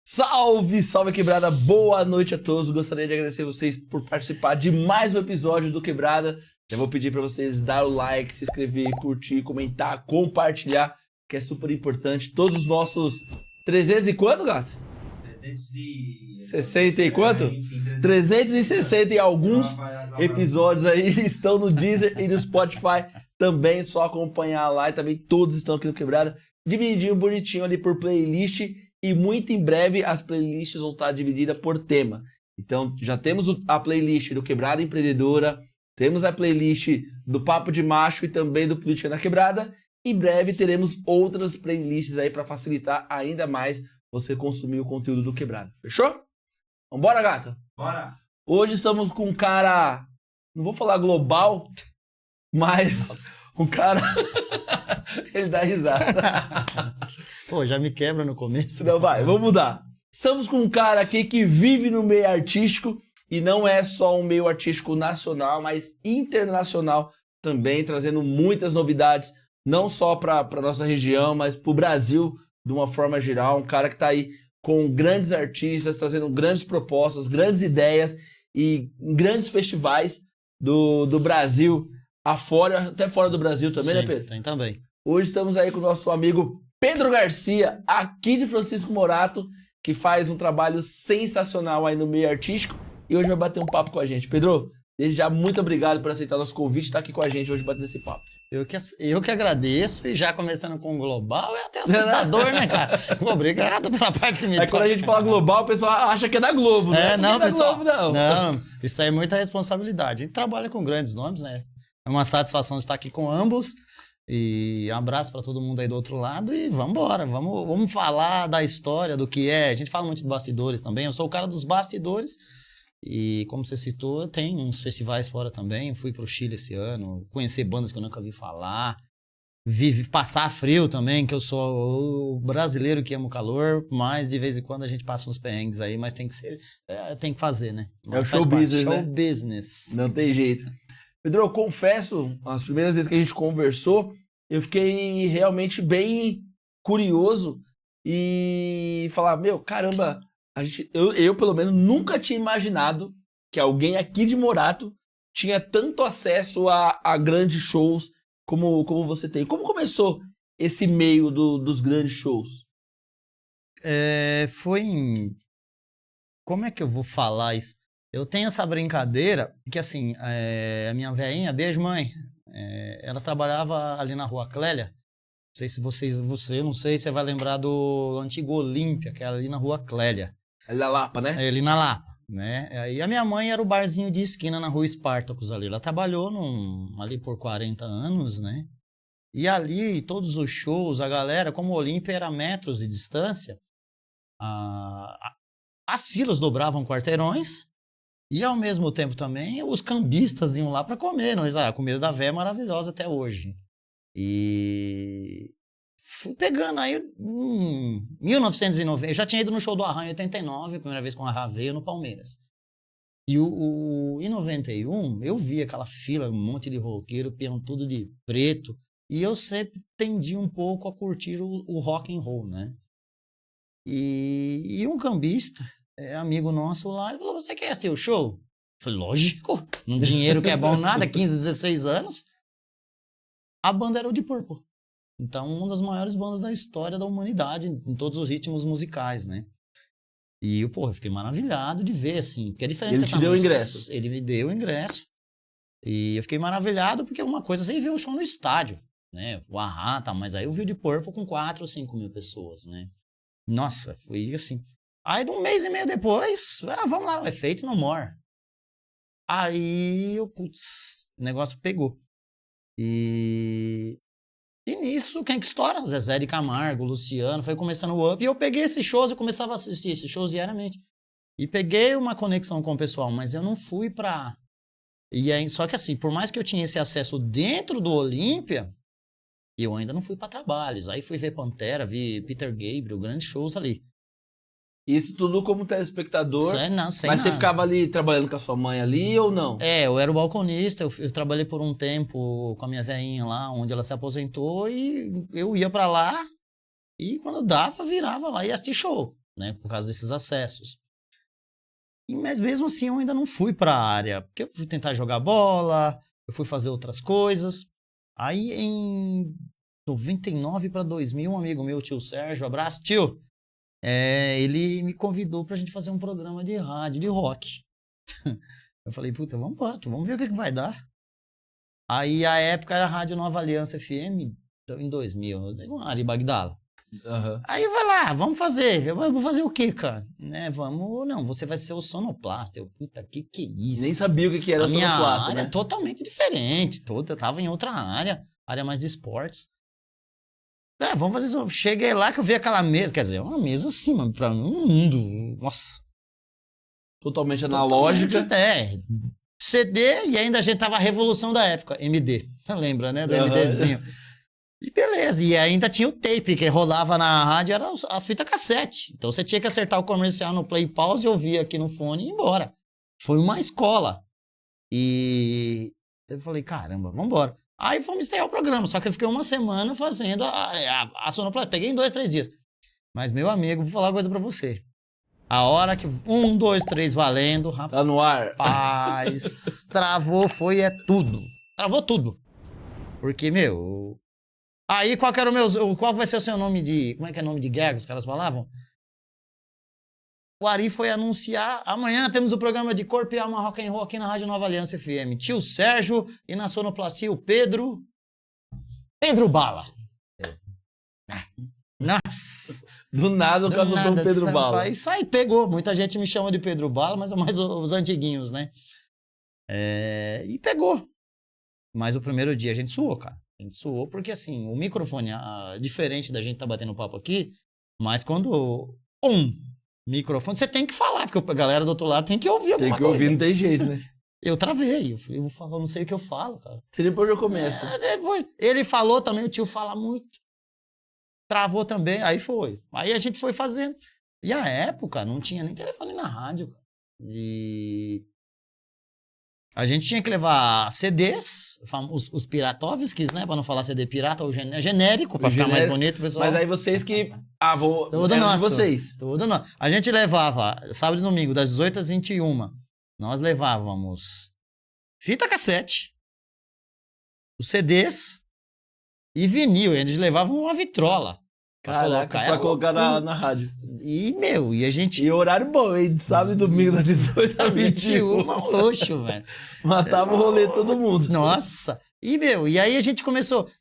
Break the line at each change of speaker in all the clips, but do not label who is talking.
Salve, salve Quebrada, boa noite a todos. Gostaria de agradecer vocês por participar de mais um episódio do Quebrada. Já vou pedir para vocês dar o like, se inscrever, curtir, comentar, compartilhar, que é super importante. Todos os nossos 300 e quanto, gato? 360 e quanto? Enfim, 360 e alguns episódios aí estão no Deezer e no Spotify. Também só acompanhar lá e também todos estão aqui no Quebrada. Divididinho bonitinho ali por playlist. E muito em breve as playlists vão estar divididas por tema. Então já temos a playlist do Quebrada Empreendedora, temos a playlist do Papo de Macho e também do Política na Quebrada. Em breve teremos outras playlists aí para facilitar ainda mais você consumir o conteúdo do Quebrada. Fechou? Vambora, gato?
Bora!
Hoje estamos com um cara, não vou falar global, mas um cara... Ele dá risada.
Pô, já me quebra no começo.
Não, vai, vamos mudar. Estamos com um cara aqui que vive no meio artístico e não é só um meio artístico nacional, mas internacional também, trazendo muitas novidades, não só para nossa região, mas para o Brasil de uma forma geral. Um cara que está aí com grandes artistas, trazendo grandes propostas, grandes ideias e grandes festivais do Brasil afora, até fora do Brasil também,
sim,
né, Pedro?
Tem também.
Hoje estamos aí com o nosso amigo Pedro Garcia, aqui de Francisco Morato, que faz um trabalho sensacional aí no meio artístico e hoje vai bater um papo com a gente. Pedro, desde já, muito obrigado por aceitar nosso convite e estar aqui com a gente hoje batendo esse papo.
Eu que agradeço, e já começando com o global é até assustador, né, cara? Pô, obrigado pela parte que me toca.
Quando a gente fala global, o pessoal acha que é da Globo, né?
Não, pessoal.
Da Globo,
não, isso aí é muita responsabilidade. A gente trabalha com grandes nomes, né? É uma satisfação estar aqui com ambos. E um abraço para todo mundo aí do outro lado e vamos embora, vamos falar da história, do que é. A gente fala muito de bastidores também, eu sou o cara dos bastidores e, como você citou, tem uns festivais fora também. Eu fui pro Chile esse ano, conhecer bandas que eu nunca vi falar, passar frio também, que eu sou o brasileiro que ama o calor, mas de vez em quando a gente passa uns perrengues aí, mas tem que ser, tem que fazer, né?
É o show business, né?
Show business.
Não tem jeito. Pedro, eu confesso, as primeiras vezes que a gente conversou, eu fiquei realmente bem curioso e falar, meu, caramba, eu pelo menos nunca tinha imaginado que alguém aqui de Morato tinha tanto acesso a grandes shows como você tem. Como começou esse meio dos grandes shows?
Como é que eu vou falar isso? Eu tenho essa brincadeira que, assim, a minha velhinha, beijo mãe, ela trabalhava ali na Rua Clélia. Não sei se você não sei se você vai lembrar do antigo Olímpia, que era ali na Rua Clélia.
Ali na Lapa, né?
Ali na Lapa, né? E a minha mãe era o barzinho de esquina na Rua Espartacus ali. Ela trabalhou ali por 40 anos, né? E ali, todos os shows, a galera, como o Olímpia era metros de distância, as filas dobravam quarteirões. E, ao mesmo tempo, também, os cambistas iam lá para comer. A comida da véia é maravilhosa até hoje. E fui pegando aí, em 1990, eu já tinha ido no show do Arranha em 89, a primeira vez com a Arranha veio no Palmeiras. E em 91, eu vi aquela fila, um monte de roqueiro, peão tudo de preto. E eu sempre tendi um pouco a curtir o rock and roll, né? E um cambista... amigo nosso lá, ele falou, você quer ser o show? Eu falei, lógico, um dinheiro que é bom nada, 15, 16 anos. A banda era o Deep Purple. Então, uma das maiores bandas da história da humanidade, em todos os ritmos musicais, né? E eu fiquei maravilhado de ver, assim, porque é diferente.
Ele te deu o ingresso?
Ele me deu o ingresso. E eu fiquei maravilhado, porque uma coisa, você vê o show no estádio, né? O Ahá, tá, mas aí eu vi o Deep Purple com 4 ou 5 mil pessoas, né? Nossa, foi assim... Aí, um mês e meio depois, vamos lá, o Efeito No More. Aí, o negócio pegou. E nisso, quem que estoura? Zezé de Camargo, Luciano, foi começando o Up. E eu peguei esses shows, eu começava a assistir esses shows diariamente. E peguei uma conexão com o pessoal, mas eu não fui pra... E aí, só que assim, por mais que eu tinha esse acesso dentro do Olímpia, E eu ainda não fui pra trabalhos. Aí fui ver Pantera, vi Peter Gabriel, grandes shows ali.
Isso tudo como telespectador.
Não, sem
mas
nada.
você ficava ali trabalhando com a sua mãe ali ou não?
Eu era o balconista, eu trabalhei por um tempo com a minha velhinha lá, onde ela se aposentou, e eu ia pra lá, e quando dava, virava lá e assistia show, né, por causa desses acessos. Mas mesmo assim eu ainda não fui pra área, porque eu fui tentar jogar bola, eu fui fazer outras coisas. Aí em 99 para 2000, um amigo meu, tio Sérgio, abraço, tio, ele me convidou pra gente fazer um programa de rádio, de rock. Eu falei, puta, vamos embora, vamos ver o que vai dar. Aí a época era a Rádio Nova Aliança FM, em 2000, Ari Bagdala.
Uhum.
Aí vai lá, vamos fazer. Eu vou fazer o quê, cara? Não, você vai ser o sonoplasta. Eu, puta, que é isso?
Nem sabia o que era
sonoplasta. A minha área
né?
É totalmente diferente, eu tava em outra área mais de esportes. Vamos fazer isso. Cheguei lá que eu vi aquela mesa, quer dizer, uma mesa assim, mano, pra mim, um mundo, nossa.
Totalmente analógica.
CD, e ainda a gente tava a revolução da época, MD. Lembra, né? Do MDzinho. E beleza, e ainda tinha o tape que rolava na rádio, era as fitas cassete. Então você tinha que acertar o comercial no play pause, ouvir aqui no fone e ir embora. Foi uma escola. E eu falei, caramba, vambora. Aí fomos estrear o programa, só que eu fiquei uma semana fazendo a sonoplastia. Peguei em 2, 3 dias. Mas, meu amigo, vou falar uma coisa pra você. A hora que 1, 2, 3 valendo, rapaz.
Tá no ar.
Travou, tudo. Travou tudo. Porque, meu... Aí, qual vai ser o seu nome de... Como é que é o nome de guerra que os caras falavam? O Ari foi anunciar, amanhã temos o programa de Corpo e Alma Rock and Roll aqui na Rádio Nova Aliança FM. Tio Sérgio e na sonoplastia o Pedro Bala. Nossa.
Do nada o cara soltou um Pedro Bala.
Isso aí pegou. Muita gente me chama de Pedro Bala, mas é mais os antiguinhos, né? E pegou. Mas o primeiro dia a gente suou, cara. A gente suou porque, assim, o microfone, diferente da gente tá batendo papo aqui, mas quando microfone, você tem que falar, porque a galera do outro lado tem que ouvir alguma coisa.
Tem que ouvir, não tem jeito, né?
Eu travei, eu vou falar, eu não sei o que eu falo, cara.
Você depois eu começo.
Ele falou também, o tio fala muito. Travou também, aí foi. Aí a gente foi fazendo. E a época não tinha nem telefone na rádio, cara. E a gente tinha que levar CDs, os Piratovskis, né? Pra não falar CD pirata, ou genérico, pra ficar mais bonito, pessoal.
Mas aí vocês que...
Tudo nosso.
Vocês.
Tudo nosso. A gente levava, sábado e domingo, das 18 às 21, nós levávamos fita cassete, os CDs e vinil. E eles levavam uma vitrola.
Pra colocar na rádio.
E a gente...
E horário bom, hein? De sábado e domingo, das 18 às 21.
Um luxo, velho.
Matava o rolê todo mundo.
Nossa. E aí a gente começou...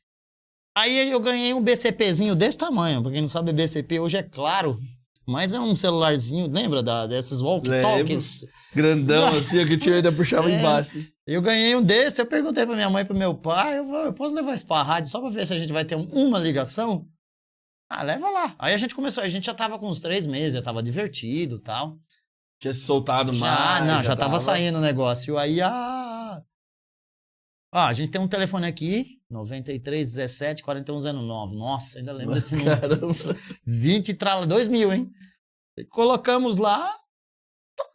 Aí eu ganhei um BCPzinho desse tamanho. Pra quem não sabe, BCP hoje é claro. Mas é um celularzinho, lembra desses walkie-talkies?
Grandão, assim, que o tio ainda puxava embaixo.
Eu ganhei um desse, eu perguntei pra minha mãe e pro meu pai, eu posso levar isso pra rádio só pra ver se a gente vai ter uma ligação? Leva lá. Aí a gente começou, a gente já tava com uns 3 meses, já tava divertido e tal.
Tinha se soltado mais.
Já tava saindo o negócio. Aí, a gente tem um telefone aqui, 93 17 41 09. Nossa, ainda lembro desse número. 2000, hein? E colocamos lá,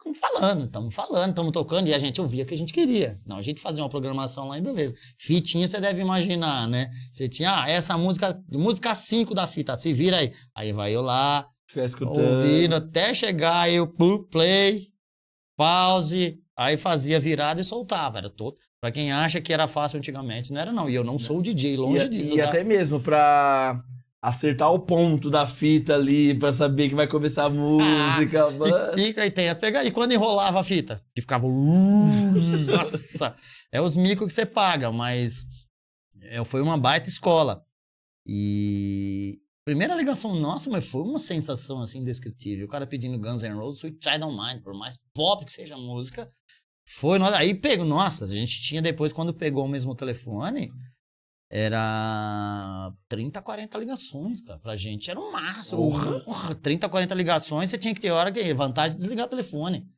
estamos tocando, e a gente ouvia o que a gente queria. Não, a gente fazia uma programação lá e beleza. Fitinha, você deve imaginar, né? Você tinha, essa música 5 da fita, se vira aí. Aí vai eu lá, ouvindo, até chegar, eu play, pause, aí fazia virada e soltava. Era todo. Pra quem acha que era fácil antigamente, não era não. E eu não sou o DJ, longe disso.
E até mesmo pra acertar o ponto da fita ali, pra saber que vai começar a música.
E tem as pegadas. E quando enrolava a fita? Que ficava... nossa! É os micos que você paga, mas... foi uma baita escola. E... primeira ligação nossa, mas foi uma sensação, assim, indescritível. O cara pedindo Guns N' Roses, Sweet Child O' Mine, por mais pop que seja a música... Aí pegou, nossa, a gente tinha depois, quando pegou o mesmo telefone, era 30, 40 ligações, cara. Pra gente era um máximo. 30, 40 ligações, você tinha que ter hora que vantagem de desligar o telefone.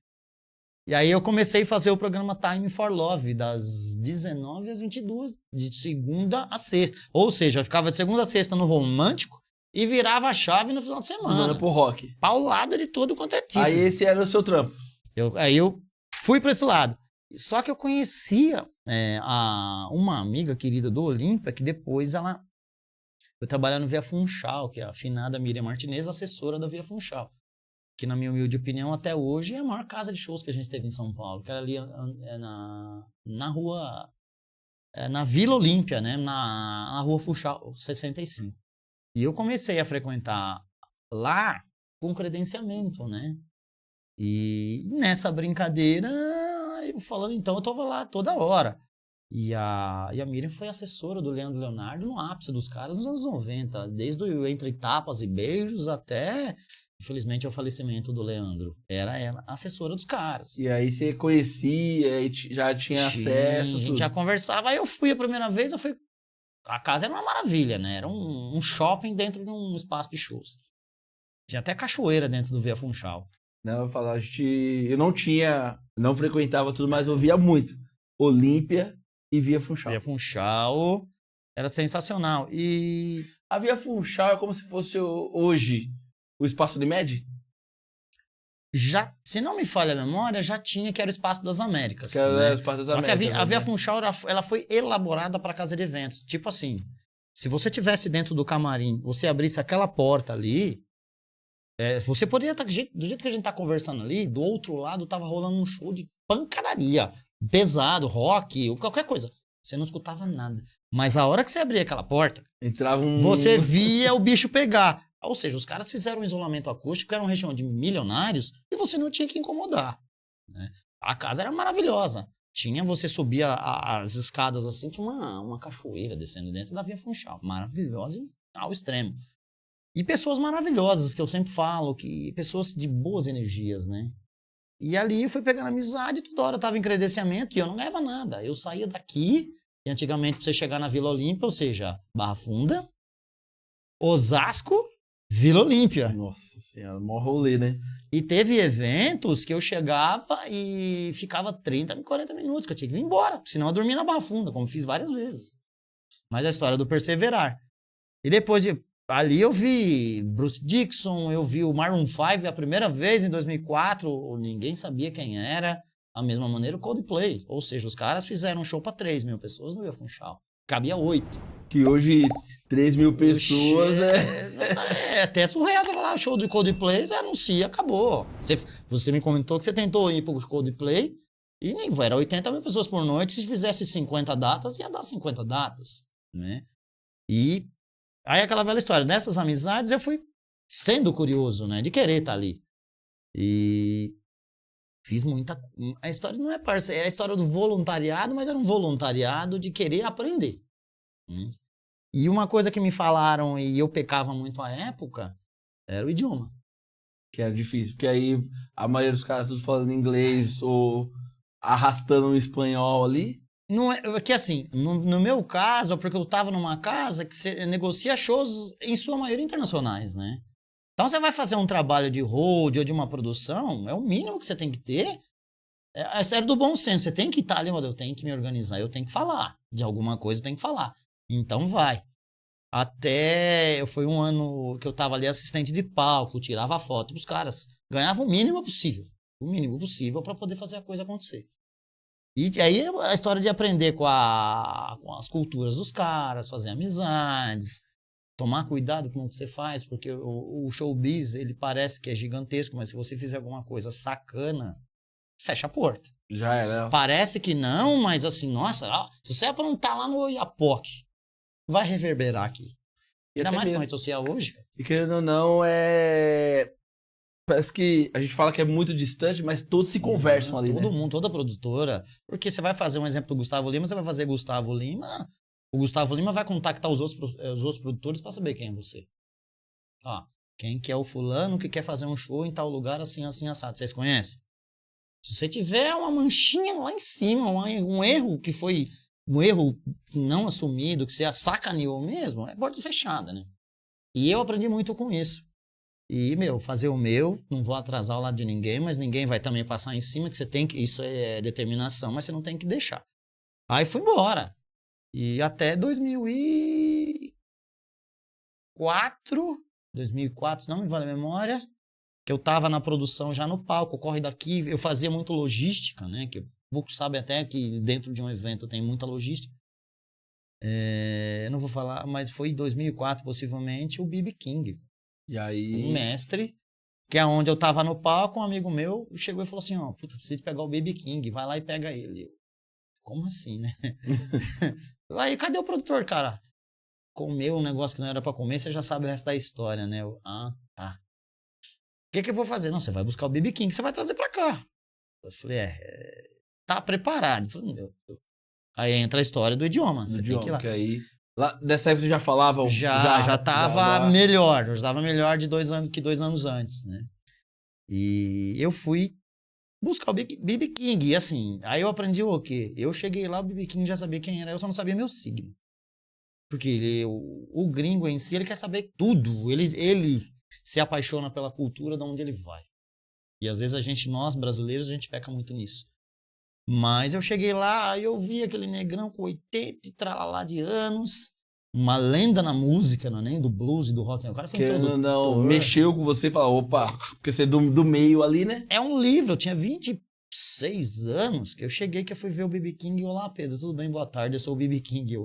E aí eu comecei a fazer o programa Time for Love, das 19 às 22, de segunda a sexta. Ou seja, eu ficava de segunda a sexta no romântico e virava a chave no final de semana.
Pro rock.
Paulada de todo quanto é tipo.
Aí esse era o seu trampo.
Aí eu fui para esse lado. Só que eu conhecia uma amiga querida do Olímpia, que depois ela foi trabalhar no Via Funchal, que é a afinada Miriam Martinez, assessora da Via Funchal. Que, na minha humilde opinião, até hoje é a maior casa de shows que a gente teve em São Paulo, que era ali na rua, na Vila Olímpia, né? Na rua Funchal 65. E eu comecei a frequentar lá com credenciamento, né? E nessa brincadeira, eu falando, então eu tava lá toda hora. E a Miriam foi assessora do Leandro Leonardo no ápice dos caras nos anos 90, desde o Entre Tapas e Beijos até... Infelizmente, é o falecimento do Leandro. Era ela, assessora dos caras.
E aí você conhecia, e já tinha acesso.
A gente já conversava. Aí eu fui a primeira vez, a casa era uma maravilha, né? Era um shopping dentro de um espaço de shows. Tinha até cachoeira dentro do Via Funchal.
Não, eu falava, eu não frequentava tudo, mas eu via muito. Olímpia e Via Funchal.
Via Funchal era sensacional. E
a Via Funchal é como se fosse hoje o Espaço Unimed?
Já, se não me falha a memória, já tinha, que era o Espaço das Américas.
Que era
né?
o Espaço das
Só
Américas.
Que a Via Funchal, ela foi elaborada para casa de eventos. Tipo assim, se você tivesse dentro do camarim, você abrisse aquela porta ali, você poderia estar, do jeito que a gente tá conversando ali, do outro lado tava rolando um show de pancadaria, pesado, rock, qualquer coisa. Você não escutava nada. Mas a hora que você abria aquela porta, você via o bicho pegar. Ou seja, os caras fizeram um isolamento acústico, que era uma região de milionários, e você não tinha que incomodar. Né? A casa era maravilhosa. Você subia as escadas assim, tinha uma cachoeira descendo dentro da Via Funchal. Maravilhosa ao extremo. E pessoas maravilhosas, que eu sempre falo, pessoas de boas energias, né? E ali eu fui pegando amizade, toda hora eu tava em credenciamento e eu não ganhava nada. Eu saía daqui, e antigamente pra você chegar na Vila Olímpia, ou seja, Barra Funda, Osasco, Vila Olímpia.
Nossa senhora, mó rolê, né?
E teve eventos que eu chegava e ficava 30, 40 minutos, que eu tinha que vir embora, senão eu dormia na Barra Funda, como fiz várias vezes. Mas a história do perseverar. E depois ali eu vi Bruce Dickinson, eu vi o Maroon 5 a primeira vez em 2004, ninguém sabia quem era. Da mesma maneira o Coldplay, ou seja, os caras fizeram um show para 3 mil pessoas no Via Funchal. Cabia 8.
Que hoje 3 mil pessoas
é até surreal você falar, o show do Coldplay, você anuncia, acabou. Você me comentou que você tentou ir pro Coldplay e era 80 mil pessoas por noite, se fizesse 50 datas, ia dar 50 datas, né? E aí aquela velha história, nessas amizades eu fui sendo curioso, né, de querer estar ali. E fiz muita... A história não é parceira, era a história do voluntariado, mas era um voluntariado de querer aprender, né? E uma coisa que me falaram, e eu pecava muito à época, era o idioma.
Que era difícil, porque aí a maioria dos caras todos falando inglês ou arrastando um espanhol ali.
Não é, que assim, no meu caso, porque eu estava numa casa que você negocia shows, em sua maioria, internacionais, né? Então você vai fazer um trabalho de hold ou de uma produção, é o mínimo que você tem que ter. É sério do bom senso, você tem que estar ali, eu tenho que me organizar, eu tenho que falar. De alguma coisa eu tenho que falar. Então vai. Foi um ano que eu tava ali assistente de palco, tirava foto pros caras. Ganhava o mínimo possível. O mínimo possível para poder fazer a coisa acontecer. E aí a história de aprender com as culturas dos caras, fazer amizades, tomar cuidado com o que você faz, porque o showbiz, ele parece que é gigantesco, mas se você fizer alguma coisa sacana, fecha a porta.
Já era.
Parece que não, mas assim, nossa, se você aprontar lá no Oiapoque, vai reverberar aqui. Ainda mais com a rede social hoje.
E querendo ou não, parece que a gente fala que é muito distante, mas todos se conversam ali,
todo
né?
mundo, toda produtora. Porque você vai fazer um exemplo do Gustavo Lima, você vai fazer Gustavo Lima, o Gustavo Lima vai contactar os outros produtores para saber quem é você. Quem que é o fulano que quer fazer um show em tal lugar assim, assim, assado. Vocês conhecem? Se você tiver uma manchinha lá em cima, um erro que foi... Um erro não assumido, que você sacaneou mesmo, é porta fechada, né? E eu aprendi muito com isso. E, fazer o meu, não vou atrasar o lado de ninguém, mas ninguém vai também passar em cima, que você tem que, isso é determinação, mas você não tem que deixar. Aí fui embora. E até 2004, se não me vale a memória, que eu tava na produção já no palco, corre daqui, eu fazia muito logística, né? Que poucos sabem até que dentro de um evento tem muita logística. Eu não vou falar, mas foi em 2004, possivelmente, o B.B. King.
E aí...
Um mestre, que é onde eu tava no palco, um amigo meu chegou e falou assim, ó, puta, preciso pegar o B.B. King, vai lá e pega ele. Eu, como assim, né? Aí, cadê o produtor, cara? Comeu um negócio que não era pra comer, você já sabe o resto da história, né? Eu, tá. O que eu vou fazer? Não, você vai buscar o B.B. King, você vai trazer pra cá. Eu falei, tá preparado. Eu falei, Aí entra a história do idioma, você tem que ir lá.
Que aí... Lá, dessa época você já falava?
Já tava melhor, eu estava melhor de 2 anos antes, né? E eu fui buscar o B.B. King, e assim, aí eu aprendi o quê? Eu cheguei lá, o B.B. King já sabia quem era, eu só não sabia meu signo. Porque o gringo em si, ele quer saber tudo, ele se apaixona pela cultura de onde ele vai. E às vezes nós brasileiros, a gente peca muito nisso. Mas eu cheguei lá, aí eu vi aquele negrão com 80 e tralalá de anos, uma lenda na música, não é nem do blues e do rock. O cara foi introdutor.
Não, mexeu com você e falou, opa, porque você é do meio ali, né?
É um livro, eu tinha 26 anos que eu cheguei, que eu fui ver o B.B. King. Olá, Pedro, tudo bem? Boa tarde, eu sou o B.B. King.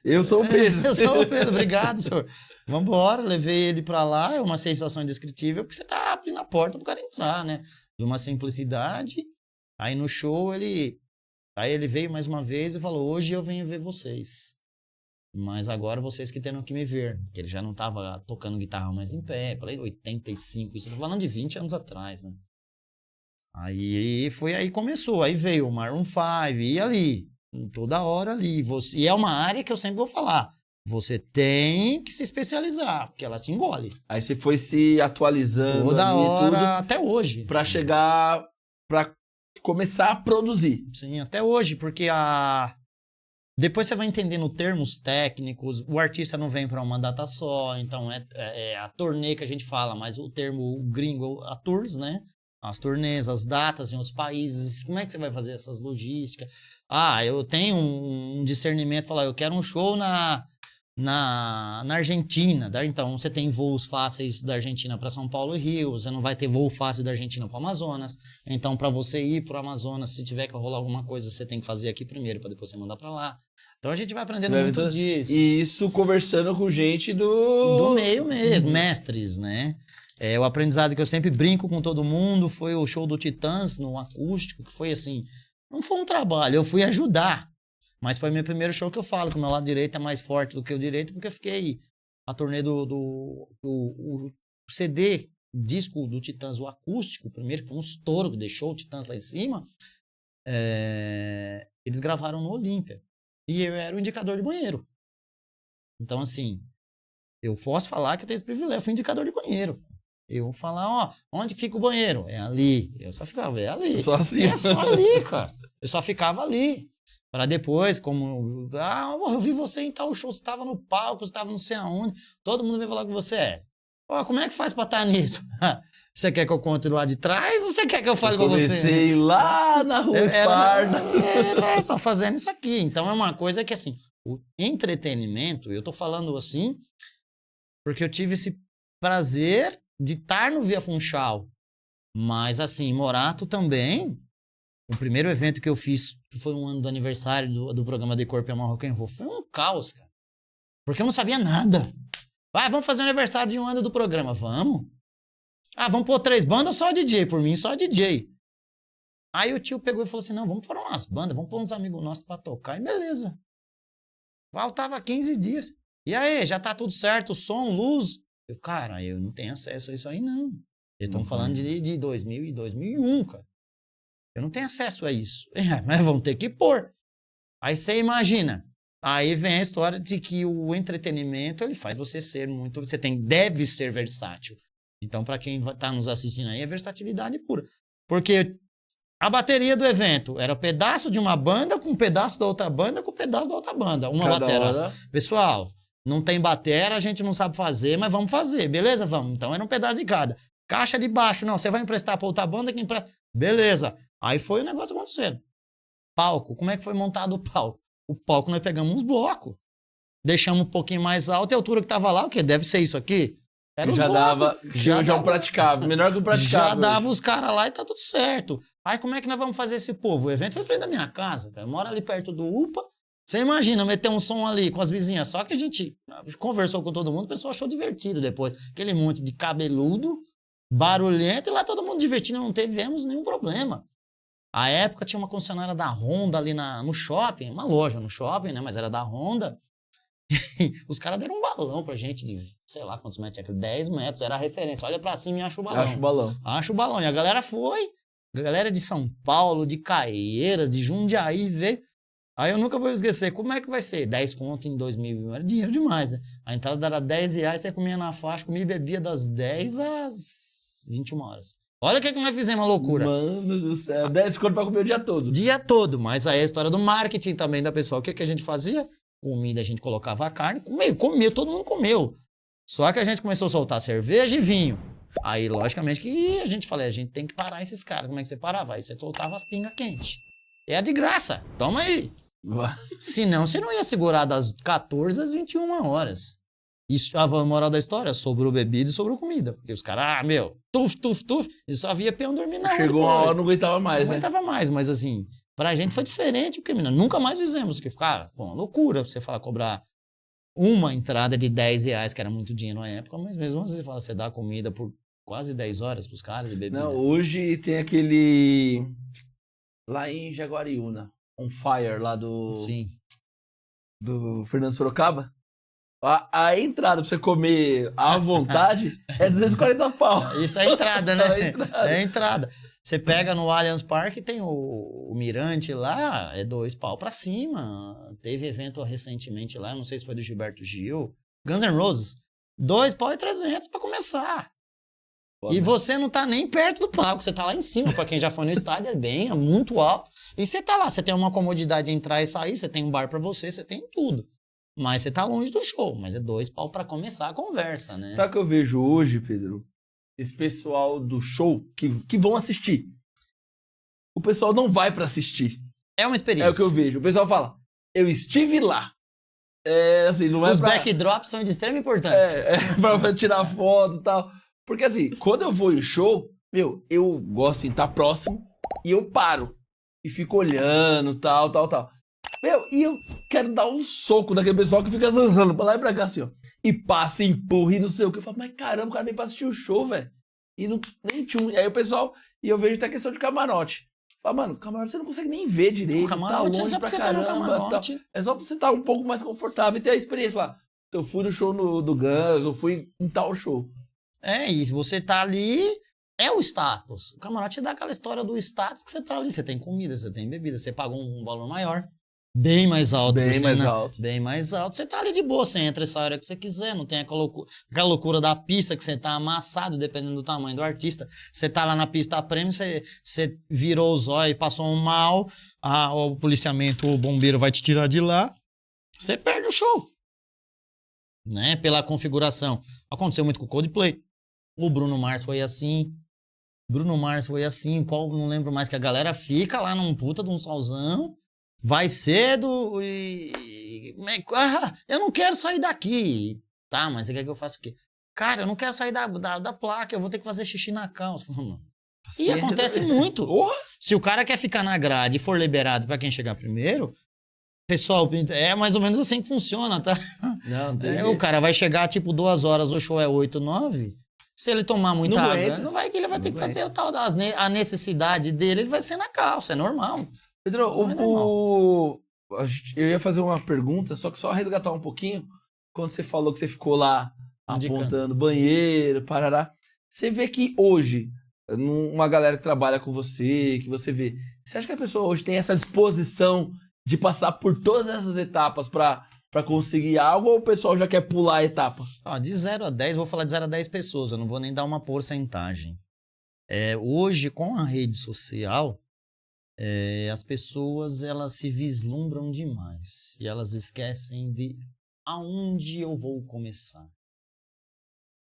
Eu sou o Pedro.
Eu sou o Pedro, obrigado, senhor. Vambora, levei ele pra lá, é uma sensação indescritível, porque você tá abrindo a porta pro cara entrar, né? De uma simplicidade. Aí no show ele veio mais uma vez e falou, hoje eu venho ver vocês. Mas agora vocês que terão que me ver. Porque ele já não tava tocando guitarra mais em pé. Falei, 85, isso eu tô falando de 20 anos atrás, né? Aí começou, aí veio o Maroon 5, e ali, toda hora ali. E é uma área que eu sempre vou falar. Você tem que se especializar, porque ela se engole.
Aí você foi se atualizando
toda hora,
tudo,
até hoje.
Pra chegar, pra começar a produzir.
Sim, até hoje, porque depois você vai entendendo termos técnicos, o artista não vem para uma data só, então é a turnê que a gente fala, mas o termo gringo, a tours, né? As turnês, as datas em outros países, como é que você vai fazer essas logísticas? Eu tenho um discernimento, falar, eu quero um show na Argentina, então você tem voos fáceis da Argentina para São Paulo e Rio, você não vai ter voo fácil da Argentina para o Amazonas, então para você ir para o Amazonas, se tiver que rolar alguma coisa, você tem que fazer aqui primeiro para depois você mandar para lá. Então a gente vai aprendendo muito disso.
E isso conversando com gente
do meio mesmo, mestres, né? O aprendizado que eu sempre brinco com todo mundo foi o show do Titãs no acústico, que foi assim, não foi um trabalho, eu fui ajudar. Mas foi meu primeiro show que eu falo, que o meu lado direito é mais forte do que o direito, porque eu fiquei a turnê o CD, disco do Titãs, o acústico, primeiro, que foi um estouro, que deixou o Titãs lá em cima, eles gravaram no Olímpia. E eu era o indicador de banheiro. Então, assim, eu posso falar que eu tenho esse privilégio, eu fui indicador de banheiro. Eu vou falar, onde fica o banheiro? É ali. Eu só ficava, é ali.
Só assim.
É só ali, cara. Eu só ficava ali. Para depois, como... eu vi você em tal show, você estava no palco, você estava não sei aonde. Todo mundo vem falar com você. Como é que faz para estar nisso? Você quer que eu conte lá de trás ou você quer que eu fale para você?
Comecei lá na Rua Esparta.
Era só fazendo isso aqui. Então é uma coisa que, assim, o entretenimento, eu tô falando assim, porque eu tive esse prazer de estar no Via Funchal. Mas, assim, Morato também... O primeiro evento que eu fiz, que foi um ano do aniversário do programa De Corpo e Alma Rock and Roll, foi um caos, cara. Porque eu não sabia nada. Vamos fazer o aniversário de um ano do programa. Vamos. Vamos pôr 3 bandas, só DJ. Por mim, só DJ. Aí o tio pegou e falou assim, não, vamos pôr umas bandas, vamos pôr uns amigos nossos pra tocar. E beleza. Faltava 15 dias. E aí, já tá tudo certo, som, luz? Cara, eu não tenho acesso a isso aí, não. Eles estão falando de 2000 e 2001, cara. Eu não tenho acesso a isso. Mas vamos ter que pôr. Aí você imagina. Aí vem a história de que o entretenimento, ele faz você ser muito... deve ser versátil. Então, para quem está nos assistindo aí, é versatilidade pura. Porque a bateria do evento era um pedaço de uma banda com um pedaço da outra banda com um pedaço da outra banda. Uma bateria. Pessoal, Não tem batera, a gente não sabe fazer, mas vamos fazer, beleza? Vamos. Então era um pedaço de cada. Caixa de baixo, não, você vai emprestar pra outra banda que empresta. Beleza. Aí foi o negócio acontecendo. Palco, como é que foi montado o palco? O palco nós pegamos uns blocos, deixamos um pouquinho mais alto, e a altura que tava lá, o quê? Deve ser isso aqui? Era os
já
blocos.
dava, já um praticável, menor que o praticável.
Já dava os caras lá e tá tudo certo. Aí como é que nós vamos fazer esse povo? O evento foi em frente da minha casa, cara. Eu moro ali perto do UPA. Você imagina meter um som ali com as vizinhas. Só que a gente conversou com todo mundo, o pessoal achou divertido depois. Aquele monte de cabeludo, barulhento, e lá todo mundo divertindo, não tivemos nenhum problema. A época tinha uma concessionária da Honda ali no shopping, uma loja no shopping, né? Mas era da Honda. Os caras deram um balão pra gente de, sei lá quantos metros, 10 metros, era a referência. Olha pra cima e acha o balão.
Acho o balão.
Acha o balão. E a galera foi. A galera de São Paulo, de Caieiras, de Jundiaí veio. Aí eu nunca vou esquecer. Como é que vai ser? 10 conto em 2001. Era dinheiro demais, né? A entrada era R$10, você comia na faixa, comia e bebia das 10 às 21 horas. Olha o que nós fizemos, uma loucura.
Mano do céu, 10 conto pra comer o dia todo.
Dia todo. Mas aí a história do marketing também da pessoa. O que a gente fazia? Comida, a gente colocava a carne, comia, todo mundo comeu. Só que a gente começou a soltar cerveja e vinho. Aí, logicamente, que a gente falou, a gente tem que parar esses caras. Como é que você parava? Aí você soltava as pingas quentes. É de graça. Toma aí. Senão, você não ia segurar das 14 às 21 horas. Isso, a moral da história, sobrou bebida e sobrou comida. Porque os caras, tuf, e só via peão dormir na rua.
Chegou uma hora, não aguentava mais,
Não aguentava mais, mas assim, pra gente foi diferente, porque, menina, nunca mais fizemos. Porque, cara, foi uma loucura você falar, cobrar uma entrada de R$10, que era muito dinheiro na época, mas mesmo assim você fala, você dá comida por quase 10 horas pros caras e bebida.
Não, hoje tem aquele... Lá em Jaguariúna, On Fire, lá do...
Sim.
Do Fernando Sorocaba. A entrada pra você comer à vontade é 240 pau.
Isso é a entrada, né?
É a entrada.
É a entrada. Você pega no Allianz Parque, tem o Mirante lá, é 2 pau pra cima. Teve evento recentemente lá, não sei se foi do Gilberto Gil. Guns N' Roses. 2 pau e 300 pra começar. E você não tá nem perto do palco, você tá lá em cima. Pra quem já foi no estádio, é muito alto. E você tá lá, você tem uma comodidade de entrar e sair, você tem um bar pra você, você tem tudo. Mas você tá longe do show, mas é 2 pau pra começar a conversa, né?
Sabe o que eu vejo hoje, Pedro? Esse pessoal do show que vão assistir. O pessoal não vai pra assistir.
É uma experiência.
É o que eu vejo. O pessoal fala, eu estive lá. É assim, não é
Os
pra...
backdrops são de extrema importância.
Pra tirar foto e tal. Porque assim, quando eu vou em show, eu gosto de estar próximo e eu paro. E fico olhando, tal. E eu quero dar um soco naquele pessoal que fica zanzando pra lá e pra cá, assim, ó. E passa, empurra e não sei o que. Eu falo, mas caramba, o cara veio pra assistir o show, velho. E não, nem tinha. E aí o pessoal, e eu vejo até questão de camarote. Fala, mano, camarote você não consegue nem ver direito. O
camarote
tá longe
é só pra você estar no camarote.
É só pra você estar um pouco mais confortável e ter a experiência lá. Eu fui no show do Guns, eu fui em tal show.
E se você tá ali, é o status. O camarote dá aquela história do status que você tá ali. Você tem comida, você tem bebida, você paga um valor maior. Bem mais alto.
Bem mais alto.
Você tá ali de boa, você entra essa hora que você quiser, não tem aquela loucura da pista que você tá amassado, dependendo do tamanho do artista. Você tá lá na pista a prêmio, você virou os olhos, passou um mal, o policiamento, o bombeiro vai te tirar de lá, você perde o show. Né? Pela configuração. Aconteceu muito com o Coldplay. O Bruno Mars foi assim. Não lembro mais, que a galera fica lá num puta de um solzão. Vai cedo eu não quero sair daqui. Tá, mas você quer que eu faça o quê? Cara, eu não quero sair da placa, eu vou ter que fazer xixi na calça. E acontece muito. Se o cara quer ficar na grade e for liberado pra quem chegar primeiro, pessoal, é mais ou menos assim que funciona, tá?
Não,
o cara vai chegar tipo 2 horas, o show é 8, 9. Se ele tomar muita água, ele vai ter que fazer o tal a necessidade dele, ele vai ser na calça, é normal.
Pedro, eu ia fazer uma pergunta, só que só resgatar um pouquinho. Quando você falou que você ficou lá apontando banheiro, parará. Você vê que hoje, uma galera que trabalha com você, que você vê, você acha que a pessoa hoje tem essa disposição de passar por todas essas etapas pra conseguir algo, ou o pessoal já quer pular a etapa?
De 0 a 10, vou falar de 0 a 10 pessoas, eu não vou nem dar uma porcentagem. Hoje, com a rede social, as pessoas elas se vislumbram demais e elas esquecem de aonde eu vou começar?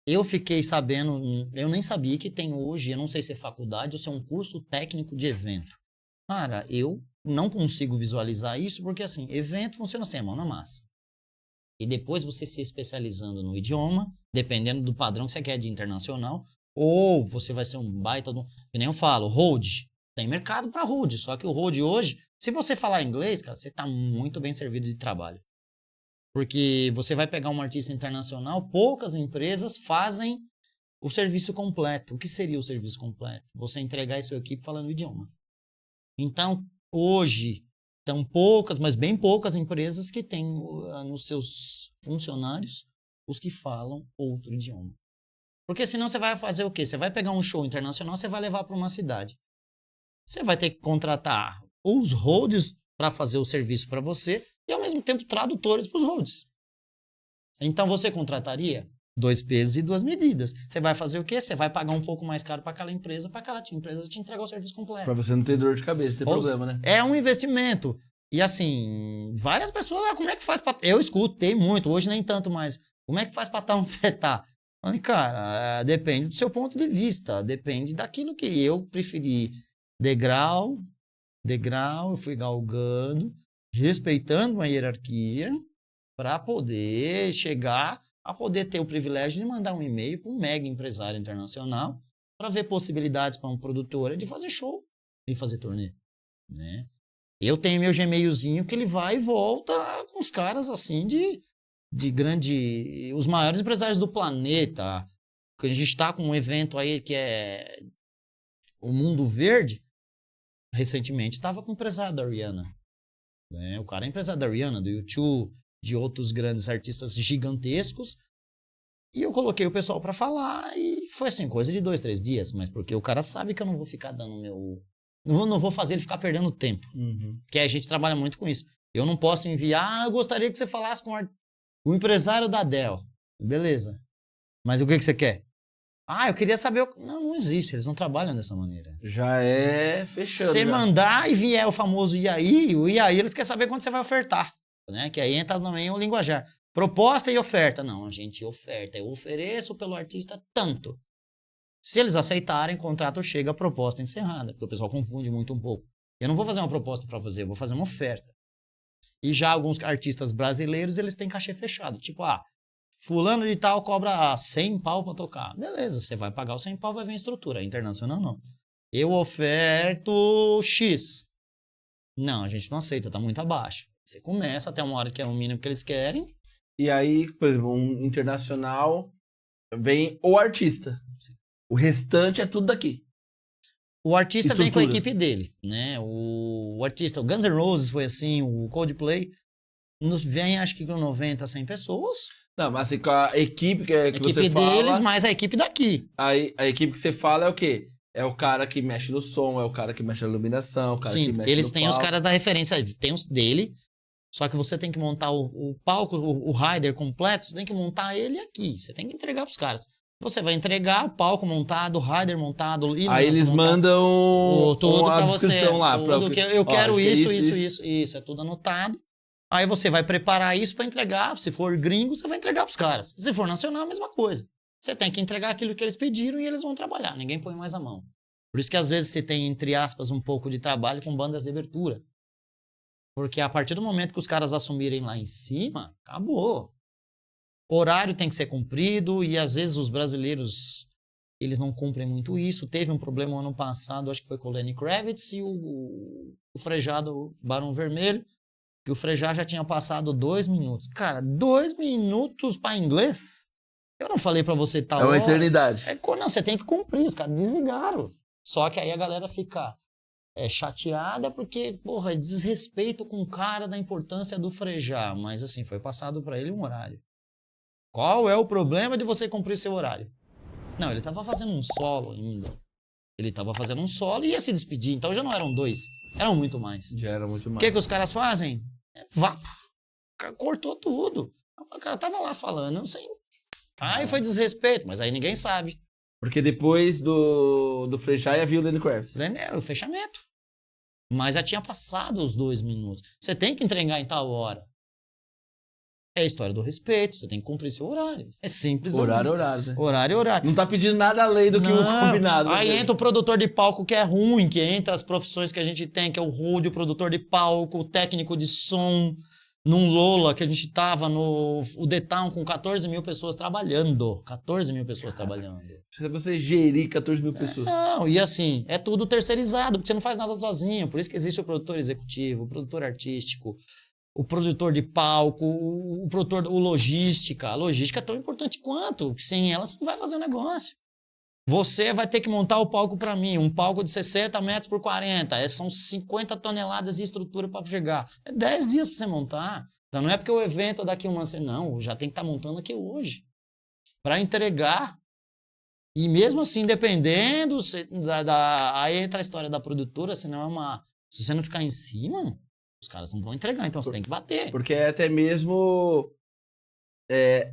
Eu fiquei sabendo, eu nem sabia que tem hoje, eu não sei se é faculdade ou se é um curso técnico de evento. Cara, eu não consigo visualizar isso porque, assim, evento funciona assim, a mão na massa. E depois você se especializando no idioma, dependendo do padrão que você quer de internacional, ou você vai ser um baita, que nem eu falo, hold. Tem mercado para hold, só que o hold hoje, se você falar inglês, cara, você tá muito bem servido de trabalho. Porque você vai pegar um artista internacional, poucas empresas fazem o serviço completo. O que seria o serviço completo? Você entregar a sua equipe falando o idioma. Então, hoje, estão poucas, mas bem poucas empresas que têm nos seus funcionários os que falam outro idioma. Porque senão você vai fazer o quê? Você vai pegar um show internacional, você vai levar para uma cidade. Você vai ter que contratar os holds para fazer o serviço para você e, ao mesmo tempo, tradutores para os holds. Então, você contrataria 2 pesos e 2 medidas. Você vai fazer o quê? Você vai pagar um pouco mais caro para aquela empresa empresa te entregar o serviço completo.
Para você não ter dor de cabeça, ter problema, né?
É um investimento. E, assim, várias pessoas, como é que faz para... Eu escutei muito, hoje nem tanto mais. Como é que faz para estar onde você está? Cara, depende do seu ponto de vista. Depende daquilo que eu preferi. Degrau, eu fui galgando, respeitando uma hierarquia para poder chegar a poder ter o privilégio de mandar um e-mail para um mega empresário internacional para ver possibilidades para uma produtora de fazer show e fazer turnê, né? Eu tenho meu Gmailzinho que ele vai e volta com os caras assim de grande... Os maiores empresários do planeta. A gente está com um evento aí que é o Mundo Verde. Recentemente estava com o empresário da Rihanna. Né? O cara é empresário da Rihanna, do YouTube, de outros grandes artistas gigantescos. E eu coloquei o pessoal para falar e foi assim, coisa de 2, 3 dias. Mas porque o cara sabe que eu não vou ficar dando meu... Não vou fazer ele ficar perdendo tempo. Porque a gente trabalha muito com isso. Eu não posso enviar, eu gostaria que você falasse com o empresário da Dell. Beleza. Mas o que você quer? Eu queria saber... Não existe, eles não trabalham dessa maneira.
Já é fechando.
Você mandar e vier o famoso IAI, o IAI eles querem saber quanto você vai ofertar. Né? Que aí entra também o linguajar. Proposta e oferta. Não, a gente oferta. Eu ofereço pelo artista tanto. Se eles aceitarem, o contrato chega, a proposta encerrada. Porque o pessoal confunde muito um pouco. Eu não vou fazer uma proposta para você, eu vou fazer uma oferta. E já alguns artistas brasileiros, eles têm cachê fechado. Tipo, fulano de tal cobra 100 pau pra tocar. Beleza, você vai pagar os 100 pau, vai vir a estrutura. Internacional, não. Eu oferto X. Não, a gente não aceita, tá muito abaixo. Você começa até uma hora que é o mínimo que eles querem.
E aí, por exemplo, um internacional vem o artista. O restante é tudo daqui.
O artista vem com a equipe dele, né? O artista, o Guns N' Roses foi assim, o Coldplay, vem acho que com 90, 100 pessoas.
Não, mas assim, com a equipe que você fala... A
equipe deles, mais a equipe daqui.
A equipe que você fala é o quê? É o cara que mexe no som, é o cara que mexe na iluminação, o cara que mexe
eles
no
têm
palco.
Os caras da referência, tem os dele, só que você tem que montar o palco, o rider completo, você tem que montar ele aqui, você tem que entregar pros caras. Você vai entregar o palco montado, o rider montado,
aí eles mandam
tudo
a
pra
descrição
você,
lá.
Tudo que eu quero isso, é tudo anotado. Aí você vai preparar isso para entregar. Se for gringo, você vai entregar pros caras. Se for nacional, a mesma coisa. Você tem que entregar aquilo que eles pediram e eles vão trabalhar. Ninguém põe mais a mão. Por isso que às vezes você tem, entre aspas, um pouco de trabalho com bandas de abertura. Porque a partir do momento que os caras assumirem lá em cima, acabou. Horário tem que ser cumprido e às vezes os brasileiros, eles não cumprem muito isso. Teve um problema ano passado, acho que foi com o Lenny Kravitz e o Frejá, o Barão Vermelho, que o Frejá já tinha passado 2 minutos. Cara, 2 minutos para inglês? Eu não falei para você tal hora.
É uma eternidade.
Não, você tem que cumprir, os caras desligaram. Só que aí a galera fica chateada porque, porra, é desrespeito com o cara da importância do Frejá. Mas assim, foi passado para ele um horário. Qual é o problema de você cumprir seu horário? Não, ele tava fazendo um solo ainda. Ele tava fazendo um solo e ia se despedir. Então já não eram 2, eram muito mais.
Já era muito mais.
O que os caras fazem? Cortou tudo. O cara tava lá falando, não sei. Aí foi desrespeito, mas aí ninguém sabe.
Porque depois do Frejá ia vir o Lenny Kravitz.
Era o fechamento. Mas já tinha passado os 2 minutos. Você tem que entregar em tal hora. É a história do respeito, você tem que cumprir seu horário. É simples assim.
Horário, né?
Horário.
Não tá pedindo nada além do que o combinado.
Aí entra o produtor de palco que é ruim, que entra as profissões que a gente tem, que é o road, o produtor de palco, o técnico de som. Num Lola que a gente tava no The Town com 14 mil pessoas trabalhando. 14 mil pessoas trabalhando.
Precisa você gerir 14 mil pessoas.
Não, e assim, é tudo terceirizado, porque você não faz nada sozinho. Por isso que existe o produtor executivo, o produtor artístico, o produtor de palco, o produtor, o logística. A logística é tão importante quanto, que sem ela você não vai fazer o negócio. Você vai ter que montar o palco para mim, um palco de 60 metros por 40, são 50 toneladas de estrutura para chegar. É 10 dias para você montar. Então não é porque o evento é daqui uma semana, não, já tem que estar montando aqui hoje. Para entregar. E mesmo assim, dependendo, aí entra a história da produtora, se você não ficar em cima, os caras não vão entregar, então você tem que bater.
Porque é até mesmo...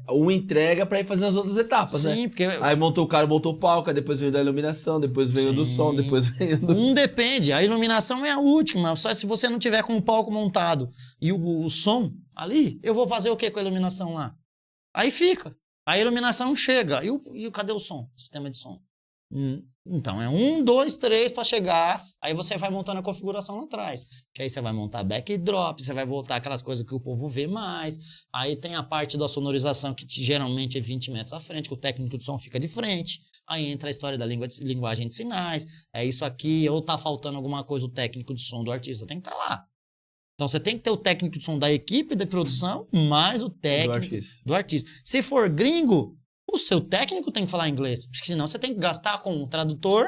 uma entrega pra ir fazendo as outras etapas, né?
Sim, porque...
Aí montou o palco, aí depois veio da iluminação, depois veio do som, depois veio do...
Depende, a iluminação é a última, só se você não tiver com o palco montado e o som ali, eu vou fazer o que com a iluminação lá? Aí fica, a iluminação chega, cadê o som? O sistema de som. Então é 1, 2, 3 para chegar, aí você vai montando a configuração lá atrás, que aí você vai montar backdrop, você vai voltar aquelas coisas que o povo vê mais, aí tem a parte da sonorização que geralmente é 20 metros à frente, que o técnico de som fica de frente, aí entra a história da linguagem de sinais, é isso aqui, ou tá faltando alguma coisa, o técnico de som do artista tem que estar lá. Então você tem que ter o técnico de som da equipe de produção, mais o técnico do artista. Se for gringo, o seu técnico tem que falar inglês, porque senão você tem que gastar com um tradutor,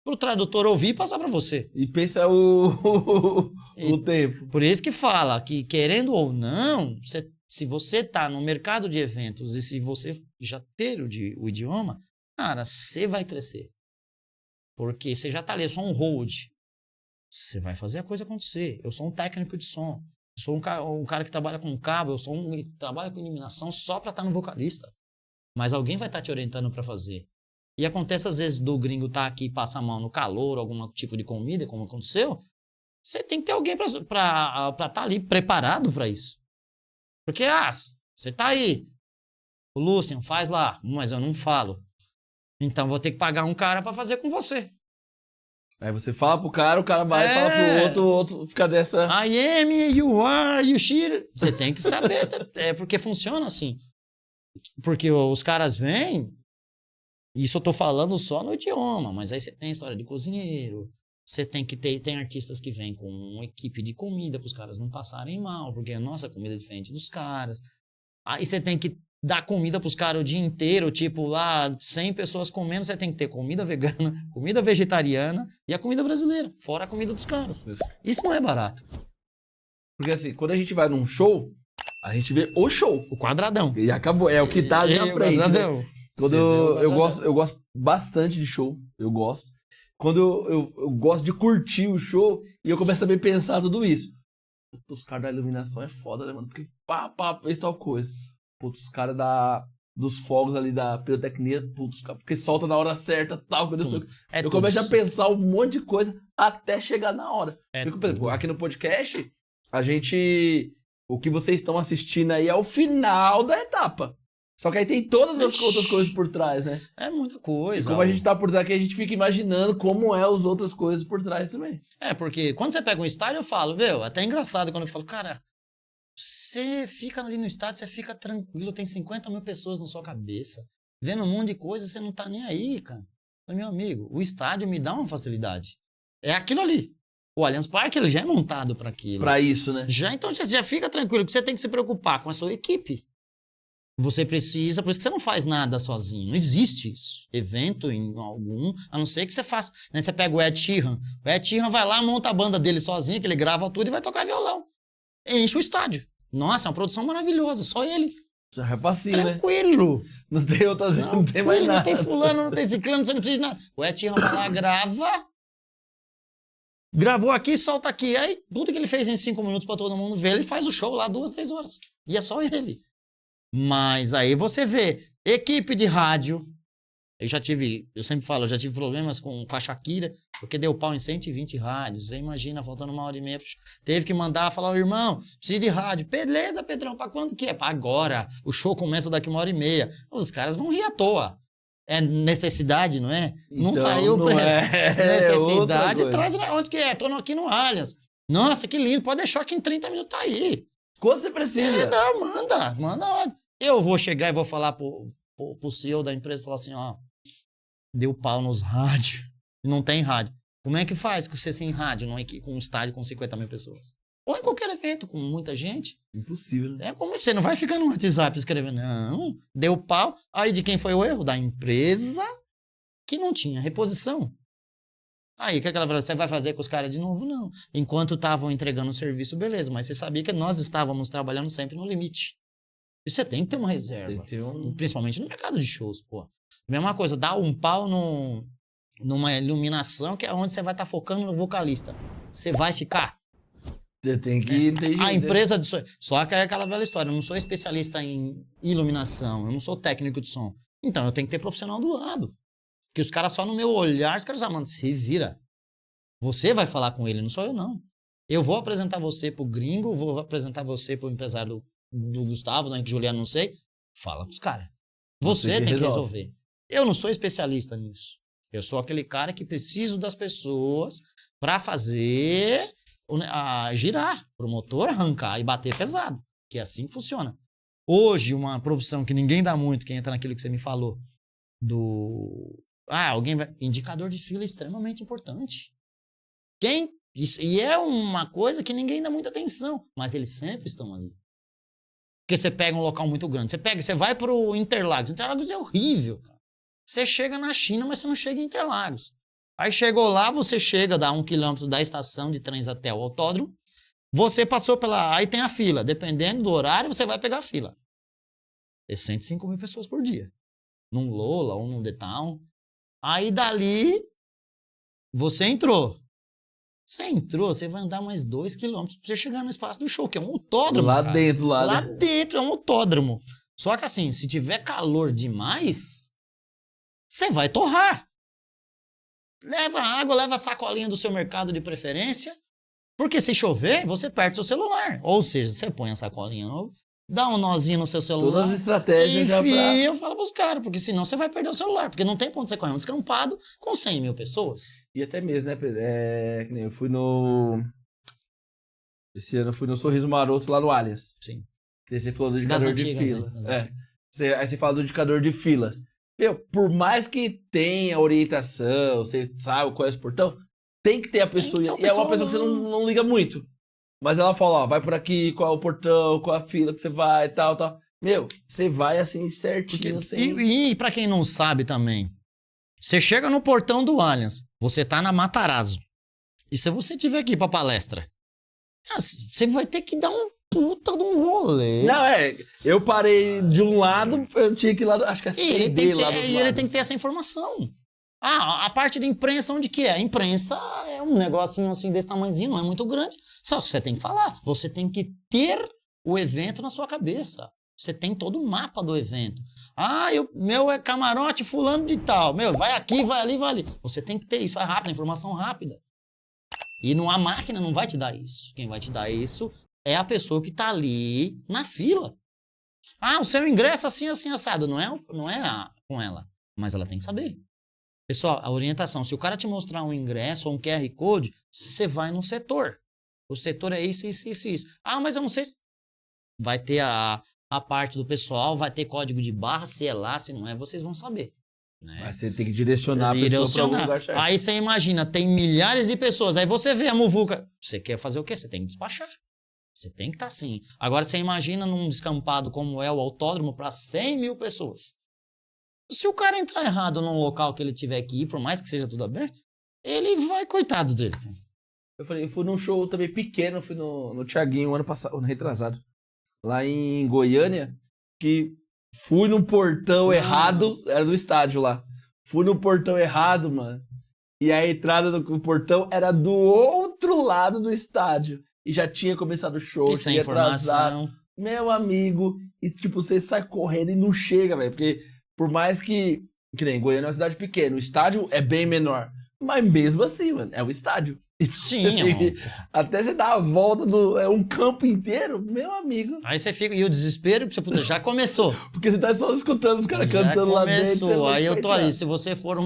para o tradutor ouvir e passar para você.
E pensa o tempo.
Por isso que fala que, querendo ou não, se você está no mercado de eventos e se você já ter o idioma, cara, você vai crescer. Porque você já está ali, eu sou um hold. Você vai fazer a coisa acontecer. Eu sou um técnico de som. Eu sou um cara que trabalha com cabo, trabalho com iluminação só para estar no vocalista. Mas alguém vai estar te orientando para fazer. E acontece às vezes do gringo estar aqui e passar a mão no calor, algum tipo de comida, como aconteceu. Você tem que ter alguém para estar ali preparado para isso. Porque, você tá aí. O Lucian faz lá, mas eu não falo. Então vou ter que pagar um cara para fazer com você.
Aí você fala pro cara, o cara vai e fala pro outro, o outro fica dessa...
I am, you are, you should. Você tem que saber, porque funciona assim. Porque os caras vêm, isso eu tô falando só no idioma, mas aí você tem a história de cozinheiro, você tem artistas que vêm com uma equipe de comida para os caras não passarem mal, porque a nossa comida é diferente dos caras. Aí você tem que dar comida para os caras o dia inteiro, tipo lá 100 pessoas comendo, você tem que ter comida vegana, comida vegetariana e a comida brasileira, fora a comida dos caras. Isso não é barato.
Porque assim, quando a gente vai num show, a gente vê o show.
O quadradão.
E acabou. É o que tá ali na frente. Né? Quando eu gosto bastante de show. Eu gosto. Quando eu gosto de curtir o show e eu começo também a pensar tudo isso. Os caras da iluminação é foda, né, mano? Porque fez tal coisa. Os caras dos fogos ali da pirotecnia, porque solta na hora certa, tal. Eu começo a pensar um monte de coisa até chegar na hora. Porque, por exemplo, aqui no podcast, o que vocês estão assistindo aí é o final da etapa. Só que aí tem todas as outras coisas por trás, né?
É muita coisa.
E como a gente tá por trás aqui, a gente fica imaginando como é as outras coisas por trás também.
Porque quando você pega um estádio, eu falo, até é engraçado quando eu falo, cara, você fica ali no estádio, você fica tranquilo, tem 50 mil pessoas na sua cabeça, vendo um monte de coisa, você não tá nem aí, cara. Meu amigo, o estádio me dá uma facilidade. É aquilo ali. O Allianz Parque ele já é montado para aquilo.
Para isso, né?
Então você já fica tranquilo, porque você tem que se preocupar com a sua equipe. Você precisa, por isso que você não faz nada sozinho. Não existe isso. Evento em algum, a não ser que você faça. Né? Você pega o Ed Sheeran. O Ed Sheeran vai lá, monta a banda dele sozinho, que ele grava tudo e vai tocar violão. Enche o estádio. Nossa, é uma produção maravilhosa, só ele.
Já é facinho,
tranquilo.
Né? Não tem outras, não tem mais nada.
Não tem fulano, não tem ciclano, você não precisa de nada. O Ed Sheeran vai lá, grava. Gravou aqui, solta aqui. Aí, tudo que ele fez em 5 minutos pra todo mundo ver, ele faz o show lá 2, 3 horas. E é só ele. Mas aí você vê, equipe de rádio. Eu sempre falo, eu já tive problemas com a Shakira, porque deu pau em 120 rádios. Você imagina, faltando 1h30, teve que mandar, falar, irmão, preciso de rádio. Beleza, Pedrão, pra quando que é? Pra agora. O show começa daqui 1h30. Os caras vão rir à toa. É necessidade, não é?
Então,
não saiu
não
necessidade, traz onde que é? Tô aqui no Allianz. Nossa, que lindo, pode deixar que em 30 minutos tá aí.
Quando você precisa.
Não, manda. Eu vou chegar e vou falar pro CEO da empresa, falar assim, ó, deu pau nos rádios, não tem rádio. Como é que faz com você sem rádio, com um estádio com 50 mil pessoas? Ou em qualquer evento com muita gente.
Impossível, né?
É como você não vai ficar no WhatsApp escrevendo, não, deu pau. Aí de quem foi o erro? Da empresa que não tinha reposição. Aí, o que ela falou? Você vai fazer com os caras de novo? Não. Enquanto estavam entregando o serviço, beleza. Mas você sabia que nós estávamos trabalhando sempre no limite. E você tem que ter uma reserva. Principalmente no mercado de shows, pô. Mesma coisa, dá um pau numa iluminação que é onde você vai estar focando no vocalista. Você vai ficar?
Você tem que entender.
A empresa de som... Só que é aquela velha história. Eu não sou especialista em iluminação. Eu não sou técnico de som. Então, eu tenho que ter profissional do lado. Que os caras só no meu olhar, os caras já mandam, se vira. Você vai falar com ele, não sou eu, não. Eu vou apresentar você pro gringo, vou apresentar você pro empresário do Gustavo, né, que Juliano, não sei. Fala pros caras. Você tem que resolver. Eu não sou especialista nisso. Eu sou aquele cara que preciso das pessoas para fazer girar, pro motor arrancar e bater pesado. Que é assim que funciona. Hoje, uma profissão que ninguém dá muito, que entra naquilo que você me falou, alguém vai... Indicador de fila é extremamente importante. E é uma coisa que ninguém dá muita atenção, mas eles sempre estão ali. Porque você pega um local muito grande, você vai pro Interlagos. Interlagos é horrível, cara. Você chega na China, mas você não chega em Interlagos. Aí chegou lá, você chega, dá 1 quilômetro da estação de trens até o autódromo, você passou aí tem a fila. Dependendo do horário, você vai pegar a fila. É 105 mil pessoas por dia. Num Lola ou num The Town. Aí dali, você entrou. Você vai andar mais 2 quilômetros pra você chegar no espaço do show, que é um autódromo.
Lá dentro.
Lá dentro, é um autódromo. Só que assim, se tiver calor demais, você vai torrar. Leva água, leva a sacolinha do seu mercado de preferência, porque se chover, você perde seu celular. Ou seja, você põe a sacolinha, dá um nozinho no seu celular.
Todas as estratégias já pra...
eu falo pros caras, porque senão você vai perder o celular. Porque não tem ponto você correr um descampado com 100 mil pessoas.
E até mesmo, né, Pedro? Que nem eu fui Esse ano eu fui no Sorriso Maroto lá no Allianz.
Sim.
Que você falou do indicador de fila.
Né?
Aí você fala do indicador de filas. Meu, por mais que tenha orientação, você sabe qual é o portão, tem que ter a pessoa. E é uma pessoa que você não liga muito. Mas ela fala, ó, vai por aqui, qual é o portão, qual a fila que você vai, tal. Meu, você vai assim certinho.
E pra quem não sabe também, você chega no portão do Allianz, você tá na Matarazzo. E se você tiver aqui pra palestra, você vai ter que dar um puta de um rolê.
Não, eu parei de um lado, eu tinha que ir lá, acho que é CD lá do outro lado.
Ele tem que ter essa informação. A parte da imprensa, onde que é? A imprensa é um negocinho assim desse tamanhozinho, não é muito grande. Só você tem que falar. Você tem que ter o evento na sua cabeça. Você tem todo o mapa do evento. Meu é camarote fulano de tal. Meu, vai aqui, vai ali, vai ali. Você tem que ter isso, é rápido, informação rápida. E a máquina não vai te dar isso. Quem vai te dar isso é a pessoa que tá ali na fila. O seu ingresso assim, assim, assado. Não é com ela, mas ela tem que saber. Pessoal, a orientação, se o cara te mostrar um ingresso ou um QR Code, você vai no setor. O setor é isso, isso, isso, isso. Mas eu não sei. Vai ter a parte do pessoal, vai ter código de barra, se é lá, se não é, vocês vão saber. Né?
Mas você tem que direcionar a pessoa para algum lugar certo.
Aí você imagina, tem milhares de pessoas, aí você vê a muvuca. Você quer fazer o quê? Você tem que despachar. Você tem que estar assim. Agora você imagina num descampado como é o autódromo para 100 mil pessoas. Se o cara entrar errado num local que ele tiver que ir, por mais que seja tudo aberto, ele vai, coitado dele.
Eu fui num show também pequeno, fui no Thiaguinho ano passado, ano retrasado, lá em Goiânia, que fui no portão errado, era do estádio lá. Fui no portão errado, mano. E a entrada do portão era do outro lado do estádio. E já tinha começado o show,
e sem informação.
Meu amigo, e tipo, você sai correndo e não chega, velho. Porque por mais que nem Goiânia é uma cidade pequena, o estádio é bem menor. Mas mesmo assim, mano, é um estádio.
Sim,
Até você dar a volta é um campo inteiro, meu amigo.
Aí você fica, e o desespero, você, puta, já começou.
Porque você tá só escutando os caras cantando lá dentro.
Aí eu tô ali, se você for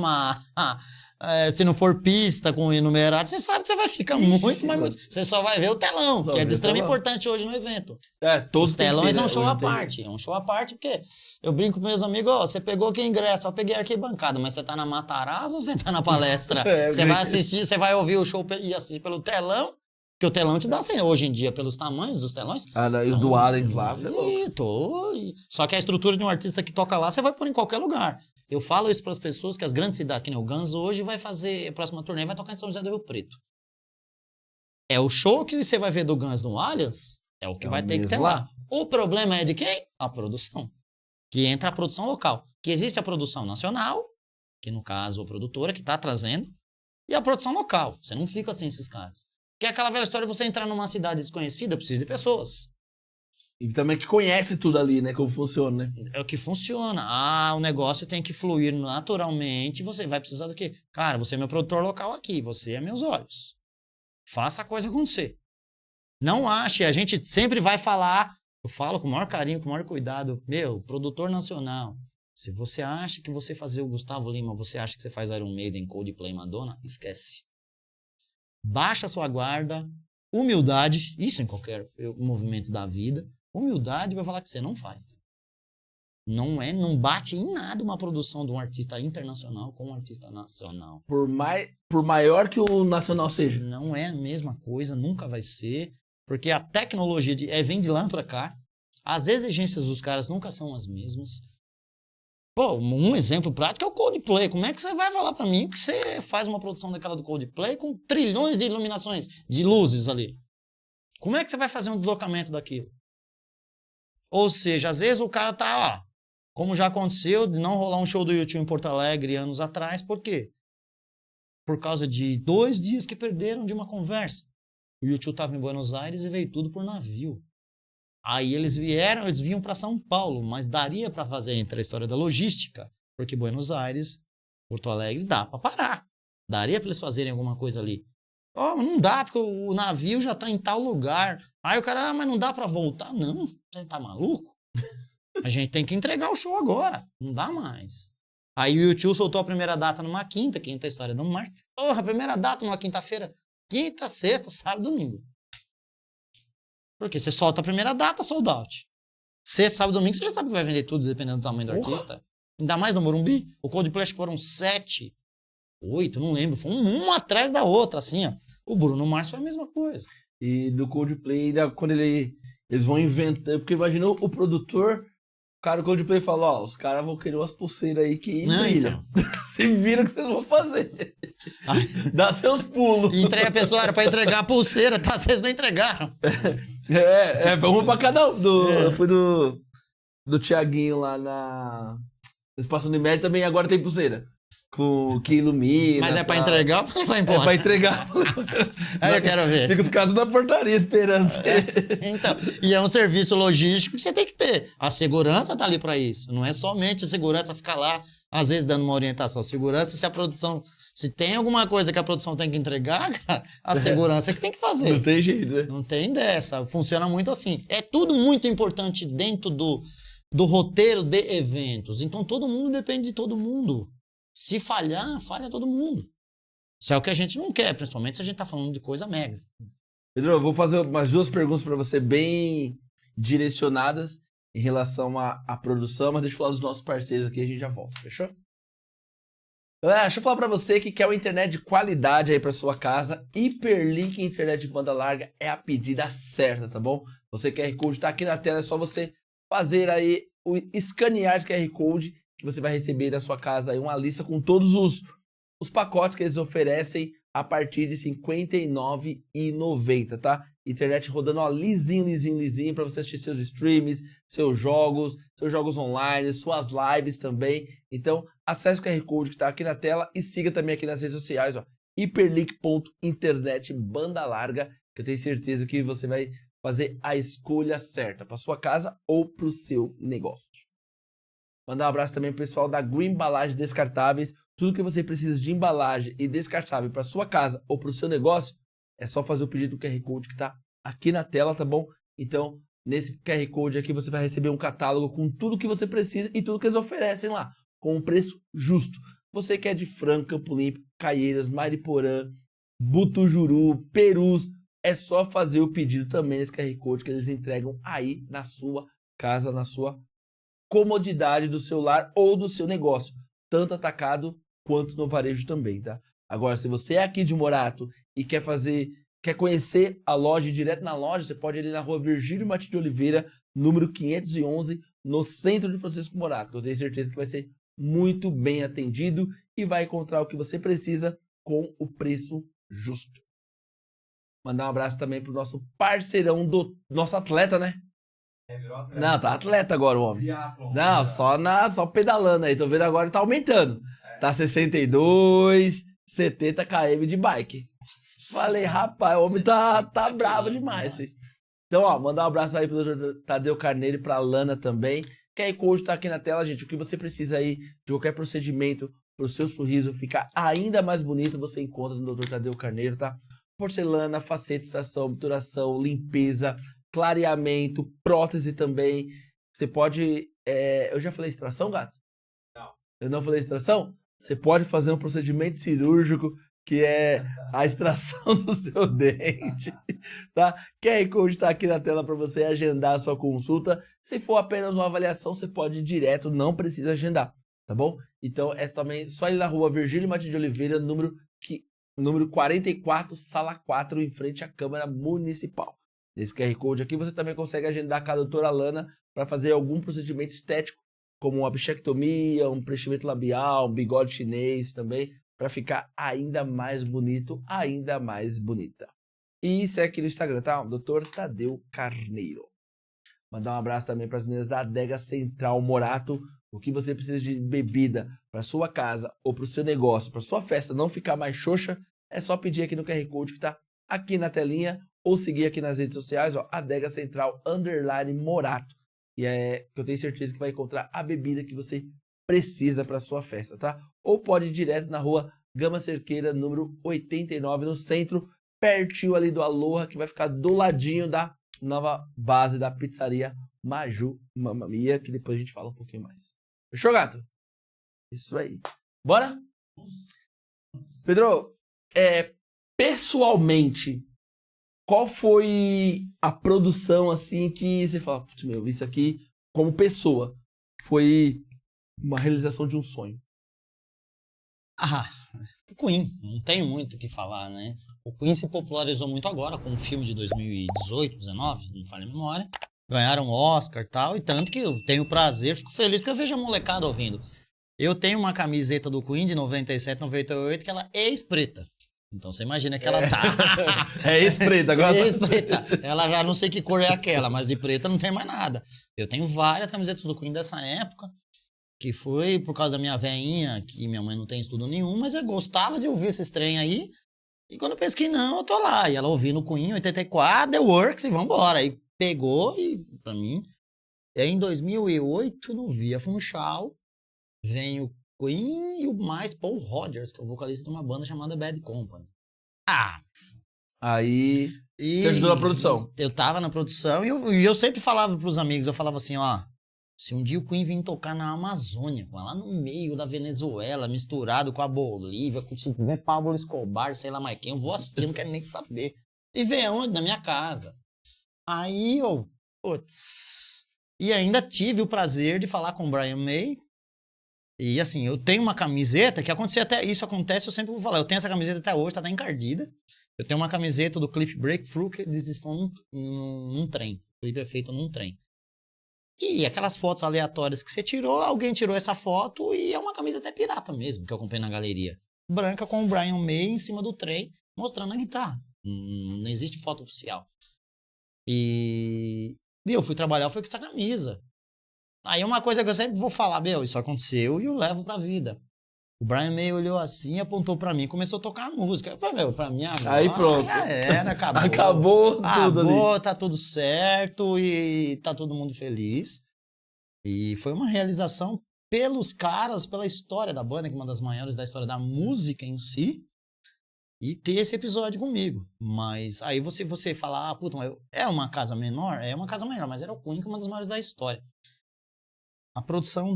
se não for pista com enumerado, você sabe que você vai ficar muito, mas muito. Você só vai ver o telão, que é de extrema importância hoje no evento.
Todos
os telões é um show à parte. É um show à parte, porque eu brinco com meus amigos, você pegou que ingresso, eu peguei arquibancada, mas você tá na Matarazzo ou você tá na palestra? Você vai assistir, você vai ouvir o show e assistir pelo telão, que o telão te dá assim, hoje em dia, pelos tamanhos dos telões.
E os do Allen lá, você é louco.
Só que a estrutura de um artista que toca lá, você vai pôr em qualquer lugar. Eu falo isso para as pessoas que as grandes cidades, que nem o Guns hoje vai fazer, a próxima turnê vai tocar em São José do Rio Preto. É o show que você vai ver do Guns no Allianz, é o que vai ter que ter lá. O problema é de quem? A produção. Que entra a produção local. Que existe a produção nacional, que no caso a produtora que está trazendo, e a produção local. Você não fica sem esses caras. Que é aquela velha história de você entrar numa cidade desconhecida, precisa de pessoas.
E também que conhece tudo ali, né? Como funciona, né?
É o que funciona. O negócio tem que fluir naturalmente. Você vai precisar do quê? Cara, você é meu produtor local aqui. Você é meus olhos. Faça a coisa acontecer. Não ache. A gente sempre vai falar. Eu falo com o maior carinho, com o maior cuidado. Meu, produtor nacional. Se você acha que você fazer o Gustavo Lima, você acha que você faz Iron Maiden, Coldplay, Madonna, esquece. Baixa a sua guarda. Humildade. Isso em qualquer movimento da vida. Humildade vai falar que você não faz. Não bate em nada uma produção de um artista internacional com um artista nacional.
Por maior que o nacional seja.
Não é a mesma coisa, nunca vai ser, porque a tecnologia vem de lá pra cá. As exigências dos caras nunca são as mesmas. Pô, um exemplo prático é o Coldplay. Como é que você vai falar pra mim que você faz uma produção daquela do Coldplay com trilhões de iluminações, de luzes ali? Como é que você vai fazer um deslocamento daquilo? Ou seja, às vezes o cara tá, como já aconteceu, de não rolar um show do YouTube em Porto Alegre anos atrás, por quê? Por causa de 2 dias que perderam de uma conversa. O YouTube estava em Buenos Aires e veio tudo por navio. Aí eles vinham para São Paulo, mas daria para fazer entre a história da logística, porque Buenos Aires, Porto Alegre, dá para parar. Daria para eles fazerem alguma coisa ali. Não dá, porque o navio já tá em tal lugar. Aí o cara, mas não dá pra voltar? Não, você tá maluco? A gente tem que entregar o show agora. Não dá mais. Aí o YouTube soltou a primeira data numa quinta é a história do mar. A primeira data numa quinta-feira. Quinta, sexta, sábado, domingo. Porque você solta a primeira data, sold out. Sexta, sábado, domingo, você já sabe que vai vender tudo, dependendo do tamanho do artista. Ainda mais no Morumbi. O Coldplay foram 7, 8, não lembro. Foi uma atrás da outra, assim, ó. O Bruno Mars foi a mesma coisa.
E do Coldplay, ainda quando eles vão inventando, porque imagina o produtor, o cara do Coldplay fala, os caras vão querer umas pulseiras aí que brilham. Então. Se vira que vocês vão fazer. Dá seus pulos.
E entrega a pessoa, era pra entregar a pulseira, tá? Vocês não entregaram.
Vamos pra cada um. Eu fui do Thiaguinho lá na Espaço Unimed também, agora tem pulseira. Com que ilumina.
Mas é pra entregar ou vai embora?
É pra entregar.
Aí eu quero ver.
Fica os caras na portaria esperando.
Então, e é um serviço logístico que você tem que ter. A segurança tá ali pra isso. Não é somente a segurança ficar lá, às vezes dando uma orientação. Segurança, se a produção... Se tem alguma coisa que a produção tem que entregar, cara, a segurança é que tem que fazer.
Não tem jeito, né?
Não tem dessa. Funciona muito assim. É tudo muito importante dentro do roteiro de eventos. Então, todo mundo depende de todo mundo. Se falhar, falha todo mundo. Isso é o que a gente não quer, principalmente se a gente tá falando de coisa mega.
Pedro, eu vou fazer umas 2 perguntas para você bem direcionadas em relação à produção, mas deixa eu falar dos nossos parceiros aqui e a gente já volta, fechou? Deixa eu falar para você que quer uma internet de qualidade aí para sua casa. Hiperlink Internet de banda larga é a pedida certa, tá bom? Você QR Code tá aqui na tela, é só você fazer aí escanear esse QR Code que você vai receber da sua casa aí uma lista com todos os pacotes que eles oferecem a partir de R$ 59,90, tá? Internet rodando lisinho para você assistir seus streams, seus jogos online, suas lives também. Então, acesse o QR Code que está aqui na tela e siga também aqui nas redes sociais, hiperlink.internet banda larga, que eu tenho certeza que você vai fazer a escolha certa para sua casa ou para o seu negócio. Mandar um abraço também pro pessoal da Green Embalagens Descartáveis, tudo que você precisa de embalagem e descartável para sua casa ou para o seu negócio, é só fazer o pedido do QR Code que está aqui na tela, tá bom? Então, nesse QR Code aqui você vai receber um catálogo com tudo que você precisa e tudo que eles oferecem lá, com um preço justo. Você que é de Franca, Campo Limpo, Caieiras, Mariporã, Butujuru, Perus, é só fazer o pedido também nesse QR Code que eles entregam aí na sua casa, na sua comodidade do seu lar ou do seu negócio, tanto atacado quanto no varejo também, tá? Agora, se você é aqui de Morato e quer conhecer a loja direto na loja, você pode ir ali na rua Virgílio Martins de Oliveira, número 511, no centro de Francisco Morato, que eu tenho certeza que vai ser muito bem atendido e vai encontrar o que você precisa com o preço justo. Mandar um abraço também pro nosso parceirão do nosso atleta, né?
Virou atleta.
Não, tá atleta agora o homem.
Triatlon,
Não, só pedalando aí. Tô vendo agora que tá aumentando. Tá 62, 70 km de bike. Falei, rapaz, o homem tá bravo demais. Filho. Então, ó, mandar um abraço aí pro Dr. Tadeu Carneiro e pra Lana também. QR Code tá aqui na tela, gente. O que você precisa aí de qualquer procedimento pro seu sorriso ficar ainda mais bonito, você encontra no Dr. Tadeu Carneiro, tá? Porcelana, faceta, extração, obturação, limpeza, clareamento, prótese também. Você pode... Eu já falei extração, gato?
Não.
Eu não falei extração? Você pode fazer um procedimento cirúrgico que é a extração do seu dente, tá? QR Code tá aqui na tela para você agendar a sua consulta. Se for apenas uma avaliação, você pode ir direto, não precisa agendar, tá bom? Então, é também só ir na rua Virgílio Martins de Oliveira, número 44, sala 4, em frente à Câmara Municipal. Nesse QR Code aqui, você também consegue agendar com a doutora Lana para fazer algum procedimento estético, como uma bichectomia, um preenchimento labial, um bigode chinês também, para ficar ainda mais bonito, ainda mais bonita. E isso é aqui no Instagram, tá? Dr. Tadeu Carneiro. Mandar um abraço também para as meninas da Adega Central Morato. O que você precisa de bebida para sua casa ou para o seu negócio, para sua festa não ficar mais xoxa, é só pedir aqui no QR Code que tá aqui na telinha ou seguir aqui nas redes sociais, ó, Adega Central _Morato. E que eu tenho certeza que vai encontrar a bebida que você precisa para sua festa, tá? Ou pode ir direto na rua Gama Cerqueira, número 89, no centro, pertinho ali do Aloha, que vai ficar do ladinho da nova base da pizzaria Maju Mamma Mia, que depois a gente fala um pouquinho mais. Fechou, gato? Isso aí. Bora? Pedro, pessoalmente, qual foi a produção, assim, que você fala, putz, meu, isso aqui, como pessoa, foi uma realização de um sonho?
O Queen, não tenho muito o que falar, né? O Queen se popularizou muito agora com um filme de 2018, 19, não falha a memória. Ganharam Oscar e tal, e tanto que eu tenho prazer, fico feliz porque eu vejo a molecada ouvindo. Eu tenho uma camiseta do Queen de 97, 98, que ela é ex-preta. Então você imagina que ela tá...
É ex-preta agora.
É ex-preta. Ela já não sei que cor é aquela, mas de preta não tem mais nada. Eu tenho várias camisetas do Queen dessa época, que foi por causa da minha veinha, que minha mãe não tem estudo nenhum, mas eu gostava de ouvir esses trem aí. E quando eu penso que não, eu tô lá. E ela ouvindo o Queen, 84, The Works, e vambora. Aí pegou e, pra mim... E aí em 2008, no Via Funchal, vem o Queen e o mais Paul Rodgers, que é o vocalista de uma banda chamada Bad Company.
Aí você ajudou na produção.
Eu tava na produção e eu sempre falava pros amigos, eu falava assim, ó, se um dia o Queen vir tocar na Amazônia, lá no meio da Venezuela, misturado com a Bolívia, com se tiver Pablo Escobar, sei lá mais quem, eu vou assistir, não quero nem saber. E vem aonde? Na minha casa. Aí eu, e ainda tive o prazer de falar com o Brian May. E assim, eu tenho uma camiseta que isso acontece, eu sempre vou falar, eu tenho essa camiseta até hoje, tá até encardida. Eu tenho uma camiseta do clipe Breakthrough que eles estão num trem. O clipe é feito num trem. E aquelas fotos aleatórias que você tirou, alguém tirou essa foto e é uma camisa até pirata mesmo, que eu comprei na galeria. Branca com o Brian May em cima do trem, mostrando a guitarra. Não existe foto oficial. E eu fui trabalhar, foi com essa camisa. Aí uma coisa que eu sempre vou falar, isso aconteceu e eu levo pra vida. O Brian May olhou assim, apontou pra mim e começou a tocar a música. Eu falei, pra mim agora
aí pronto.
Já era, acabou.
Acabou tudo ali.
Tá tudo certo e tá todo mundo feliz. E foi uma realização pelos caras, pela história da banda, que é uma das maiores da história da música em si, e ter esse episódio comigo. Mas aí você fala, puta, mas é uma casa menor? É uma casa menor, mas era o Queen, que é uma das maiores da história. A produção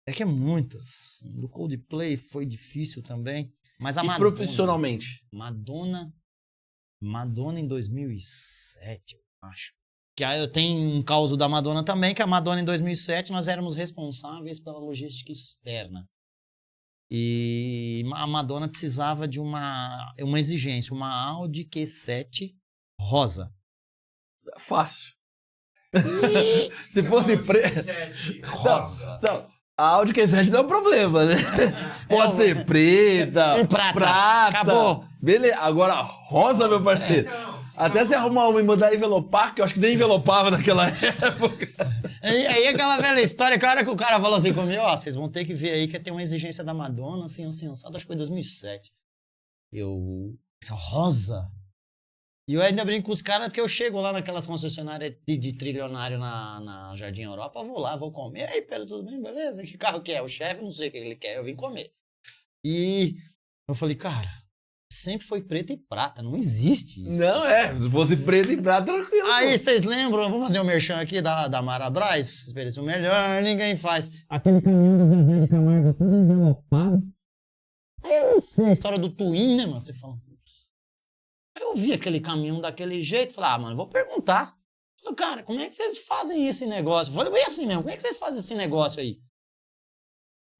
é que é muitas. Do Coldplay foi difícil também. Mas a
E
Madonna,
profissionalmente?
Madonna em 2007, eu acho. Que aí eu tenho um caso da Madonna também, que a Madonna em 2007 nós éramos responsáveis pela logística externa. E a Madonna precisava de uma exigência, uma Audi Q7 rosa.
Fácil. Se fosse preto...
Rosa.
Não, a Audi Q7 não é um problema, né? Pode ser preta,
E prata.
prata.
Acabou.
Beleza, agora rosa, meu parceiro. Até você arrumar uma e mandar envelopar, que eu acho que nem envelopava naquela época.
E aí aquela velha história, que a hora que o cara falou assim comigo, ó, vocês vão ter que ver aí que tem uma exigência da Madonna, assim, acho que foi 2007. Rosa. E eu ainda brinco com os caras, porque eu chego lá naquelas concessionárias de trilionário na Jardim Europa, eu vou lá, vou comer. Aí, Pedro, tudo bem? Beleza? Que carro que é? O chefe, não sei o que ele quer, eu vim comer. E eu falei, cara, sempre foi preto e prata, não existe isso.
Não, se fosse preto e prata, tranquilo.
Aí, vocês lembram, vamos fazer um merchan aqui da Mara Braz? Experiência melhor, ninguém faz. Aquele caminhão do Zezé de Camargo todo envelopado. Aí eu não sei, a história do Twin, né, mano? Você fala... Aí eu vi aquele caminhão daquele jeito, falei, mano, vou perguntar. Falei, cara, como é que vocês fazem esse negócio? Eu falei, bem assim mesmo, como é que vocês fazem esse negócio aí?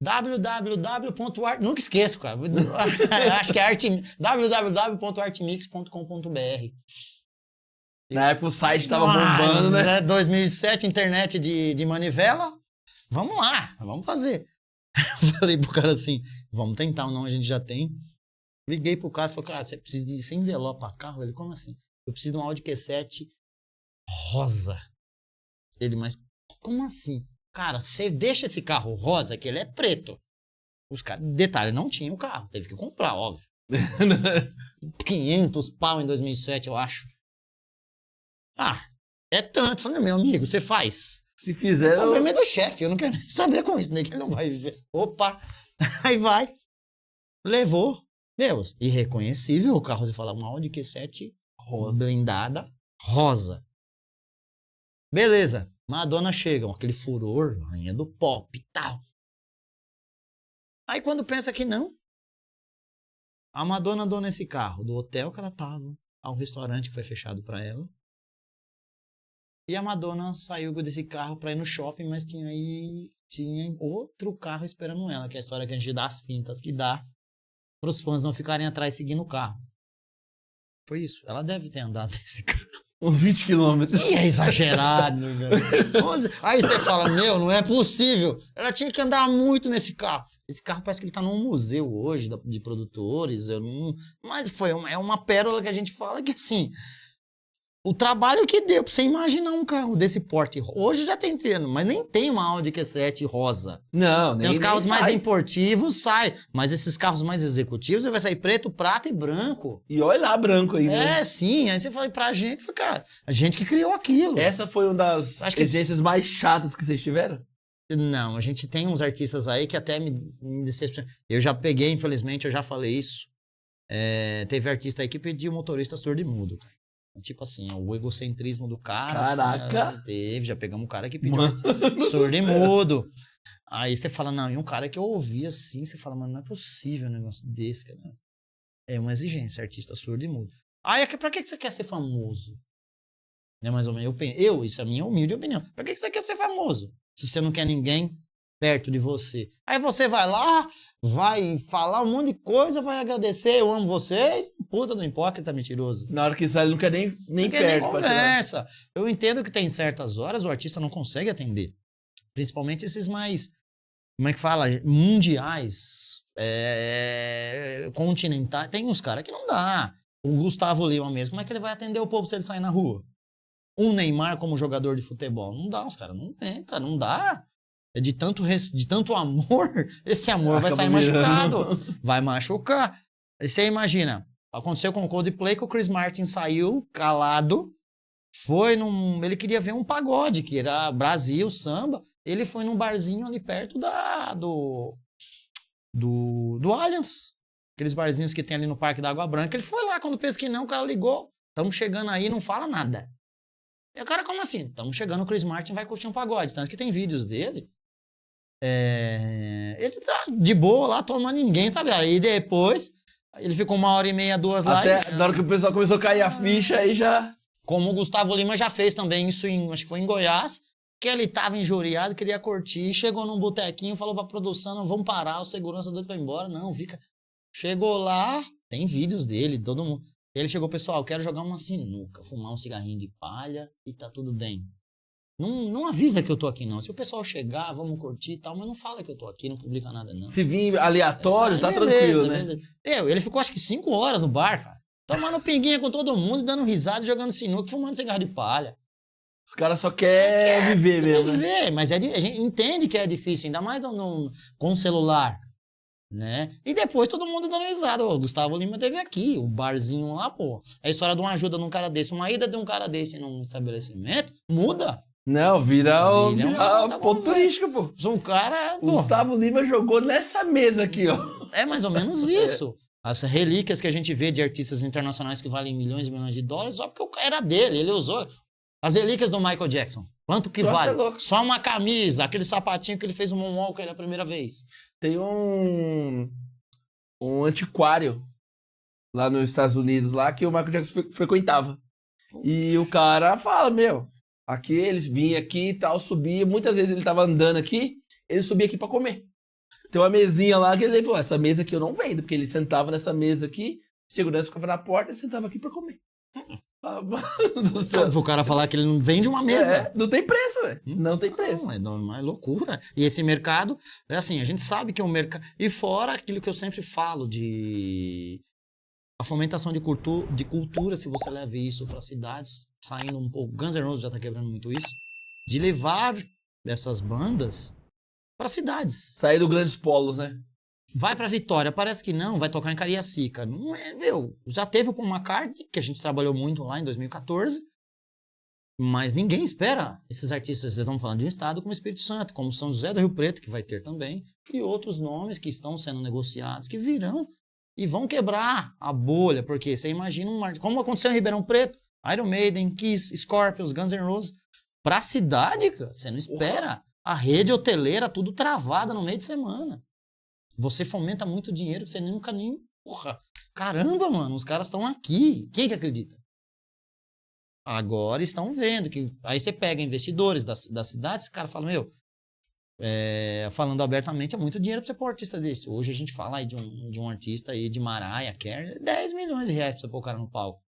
www.art... Nunca esqueço, cara. Acho que é www.artmix.com.br.
Na época o site tava bombando, né?
2007, internet de manivela. Vamos lá, vamos fazer. Eu falei pro cara assim, vamos tentar ou não, a gente já tem. Liguei pro cara e falei, cara, você precisa de envelope carro? Ele, como assim? Eu preciso de um Audi Q7 rosa. Ele, mas como assim? Cara, você deixa esse carro rosa, que ele é preto. Os caras, detalhe, não tinha o carro, teve que comprar, óbvio. 500 pau em 2007, eu acho. É tanto. Falei, meu amigo, você faz.
Se fizer...
O problema é do chefe, eu não quero nem saber com isso, né? Que ele não vai viver. Opa, aí vai. Levou. Meu, irreconhecível o carro. Você fala, uma Audi Q7 rosa. Blindada, rosa. Beleza. Madonna chega, aquele furor, rainha do pop e tal. Aí quando pensa que não, a Madonna andou nesse carro, do hotel que ela tava, ao restaurante que foi fechado pra ela. E a Madonna saiu desse carro pra ir no shopping, mas tinha outro carro esperando ela, que é a história que a gente dá as pintas que dá pros fãs não ficarem atrás seguindo o carro. Foi isso. Ela deve ter andado nesse carro.
Uns 20 quilômetros.
E é exagerado, velho. Aí você fala, meu, não é possível. Ela tinha que andar muito nesse carro. Esse carro parece que ele tá num museu hoje, de produtores. Mas é uma pérola que a gente fala que, assim, o trabalho que deu pra você imaginar um carro desse porte. Hoje já tem treino, mas nem tem uma Audi Q7 rosa.
Não,
tem os carros mais importivos, sai. Mas esses carros mais executivos, vai sair preto, prata e branco.
E olha lá, branco ainda.
É, sim. Aí você fala pra gente, cara, a gente que criou aquilo.
Essa foi uma das exigências mais chatas que vocês tiveram?
Não, a gente tem uns artistas aí que até me decepcionam. Eu já peguei, infelizmente, eu já falei isso. Teve artista aí que pediu motorista surdo e mudo, cara. Tipo assim, o egocentrismo do cara.
Caraca!
Assim, já pegamos um cara que pediu surdo e mudo. Aí você fala, não, e um cara que eu ouvi assim, você fala, mano, não é possível um negócio desse, cara. É uma exigência, artista surdo e mudo. Aí, pra que você quer ser famoso? Né, mais ou menos, isso é a minha humilde opinião. Pra que você quer ser famoso? Se você não quer ninguém perto de você. Aí você vai lá, vai falar um monte de coisa, vai agradecer, eu amo vocês. Puta do hipócrita mentiroso.
Na hora que sai, ele não quer nem perto.
Nem conversa. Eu entendo que tem certas horas o artista não consegue atender. Principalmente esses mais, como é que fala? Mundiais, continentais. Tem uns caras que não dá. O Gustavo Lima mesmo, como é que ele vai atender o povo se ele sair na rua? Um Neymar como jogador de futebol. Não dá, os caras não aguentam, não dá. É de tanto amor, esse amor vai sair machucado. Vai machucar. Aí você imagina, aconteceu com o Coldplay que o Chris Martin saiu calado, ele queria ver um pagode, que era Brasil, samba, ele foi num barzinho ali perto do Allianz. Aqueles barzinhos que tem ali no Parque da Água Branca. Ele foi lá, quando pensa que não, o cara ligou. Estamos chegando aí, não fala nada. E o cara, como assim? Estamos chegando, o Chris Martin vai curtir um pagode. Tanto que tem vídeos dele. Ele tá de boa lá, tomando, ninguém sabe. Aí depois, ele ficou 1h30, 2 lá.
Até na hora que o pessoal começou a cair a ficha, aí já...
Como o Gustavo Lima já fez também isso, acho que foi em Goiás, que ele tava injuriado, queria curtir, chegou num botequinho, falou pra produção, não, vamos parar, o segurança doido pra ir embora. Não, fica... Chegou lá, tem vídeos dele, todo mundo. Ele chegou, pessoal, quero jogar uma sinuca, fumar um cigarrinho de palha e tá tudo bem. Não avisa que eu tô aqui, não. Se o pessoal chegar, vamos curtir e tal, mas não fala que eu tô aqui, não publica nada, não.
Se vir aleatório, tá
beleza,
tranquilo, né?
Beleza. Ele ficou acho que 5 horas no bar, cara. Tomando pinguinha com todo mundo, dando risada, jogando sinuca, fumando cigarro de palha.
Os caras só querem viver mesmo.
Viver, mas a gente entende que é difícil, ainda mais com o celular. Né? E depois todo mundo dando risada. O Gustavo Lima teve aqui, o barzinho lá, pô. A história de uma ajuda de um cara desse, uma ida de um cara desse num estabelecimento, muda.
Não, vira ponto turístico, pô.
Um cara...
O Gustavo Lima jogou nessa mesa aqui, ó.
É mais ou menos isso. As relíquias que a gente vê de artistas internacionais que valem milhões e milhões de dólares, só porque era dele, ele usou. As relíquias do Michael Jackson, quanto que vale? Só uma camisa, aquele sapatinho que ele fez o Moonwalker a primeira vez.
Tem um antiquário lá nos Estados Unidos, lá que o Michael Jackson frequentava. E o cara fala, aqui eles vinham aqui e tal, subia. Muitas vezes ele tava andando aqui, ele subia aqui pra comer. Tem uma mesinha lá que ele falou, essa mesa aqui eu não vendo, porque ele sentava nessa mesa aqui, segurança ficava na porta e sentava aqui pra comer.
O cara falar que ele não vende uma mesa.
Não tem preço, velho. Não tem preço.
Não, é loucura. E esse mercado, é assim, a gente sabe que é um mercado... E fora aquilo que eu sempre falo de... A fomentação de cultura, se você leva isso para cidades, saindo um pouco... Guns N' Roses já tá quebrando muito isso. De levar essas bandas para cidades.
Sair do grandes polos, né?
Vai pra Vitória, parece que não, vai tocar em Cariacica. Não é, já teve o Paul McCartney, que a gente trabalhou muito lá em 2014, mas ninguém espera esses artistas, estamos falando de um estado como Espírito Santo, como São José do Rio Preto, que vai ter também, e outros nomes que estão sendo negociados, que virão e vão quebrar a bolha, porque você imagina como aconteceu em Ribeirão Preto, Iron Maiden, Kiss, Scorpions, Guns N' Roses, pra cidade, cara, você não espera. A rede hoteleira, tudo travada no meio de semana. Você fomenta muito dinheiro que você nunca nem... Porra, caramba, mano, os caras estão aqui. Quem que acredita? Agora estão vendo que... Aí você pega investidores da cidade, esse cara fala, falando abertamente, é muito dinheiro pra você pôr um artista desse. Hoje a gente fala aí de um artista aí de Mariah Carey, 10 milhões de reais pra você pôr o cara no palco.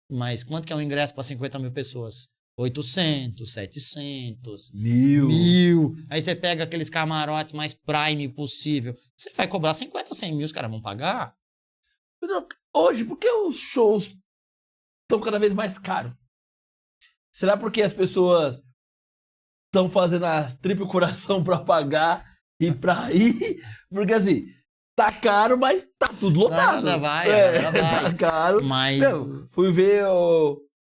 Mas quanto que é um ingresso pra 50 mil pessoas? 800, 700, 1000. Aí você pega aqueles camarotes mais prime possível. Você vai cobrar 50, 100 mil, os caras vão pagar?
Hoje, por que os shows estão cada vez mais caros? Será porque as pessoas estão fazendo a triplo coração pra pagar e pra ir? Porque assim, tá caro, mas tá tudo lotado.
Nada vai.
Tá caro.
Mas...
fui ver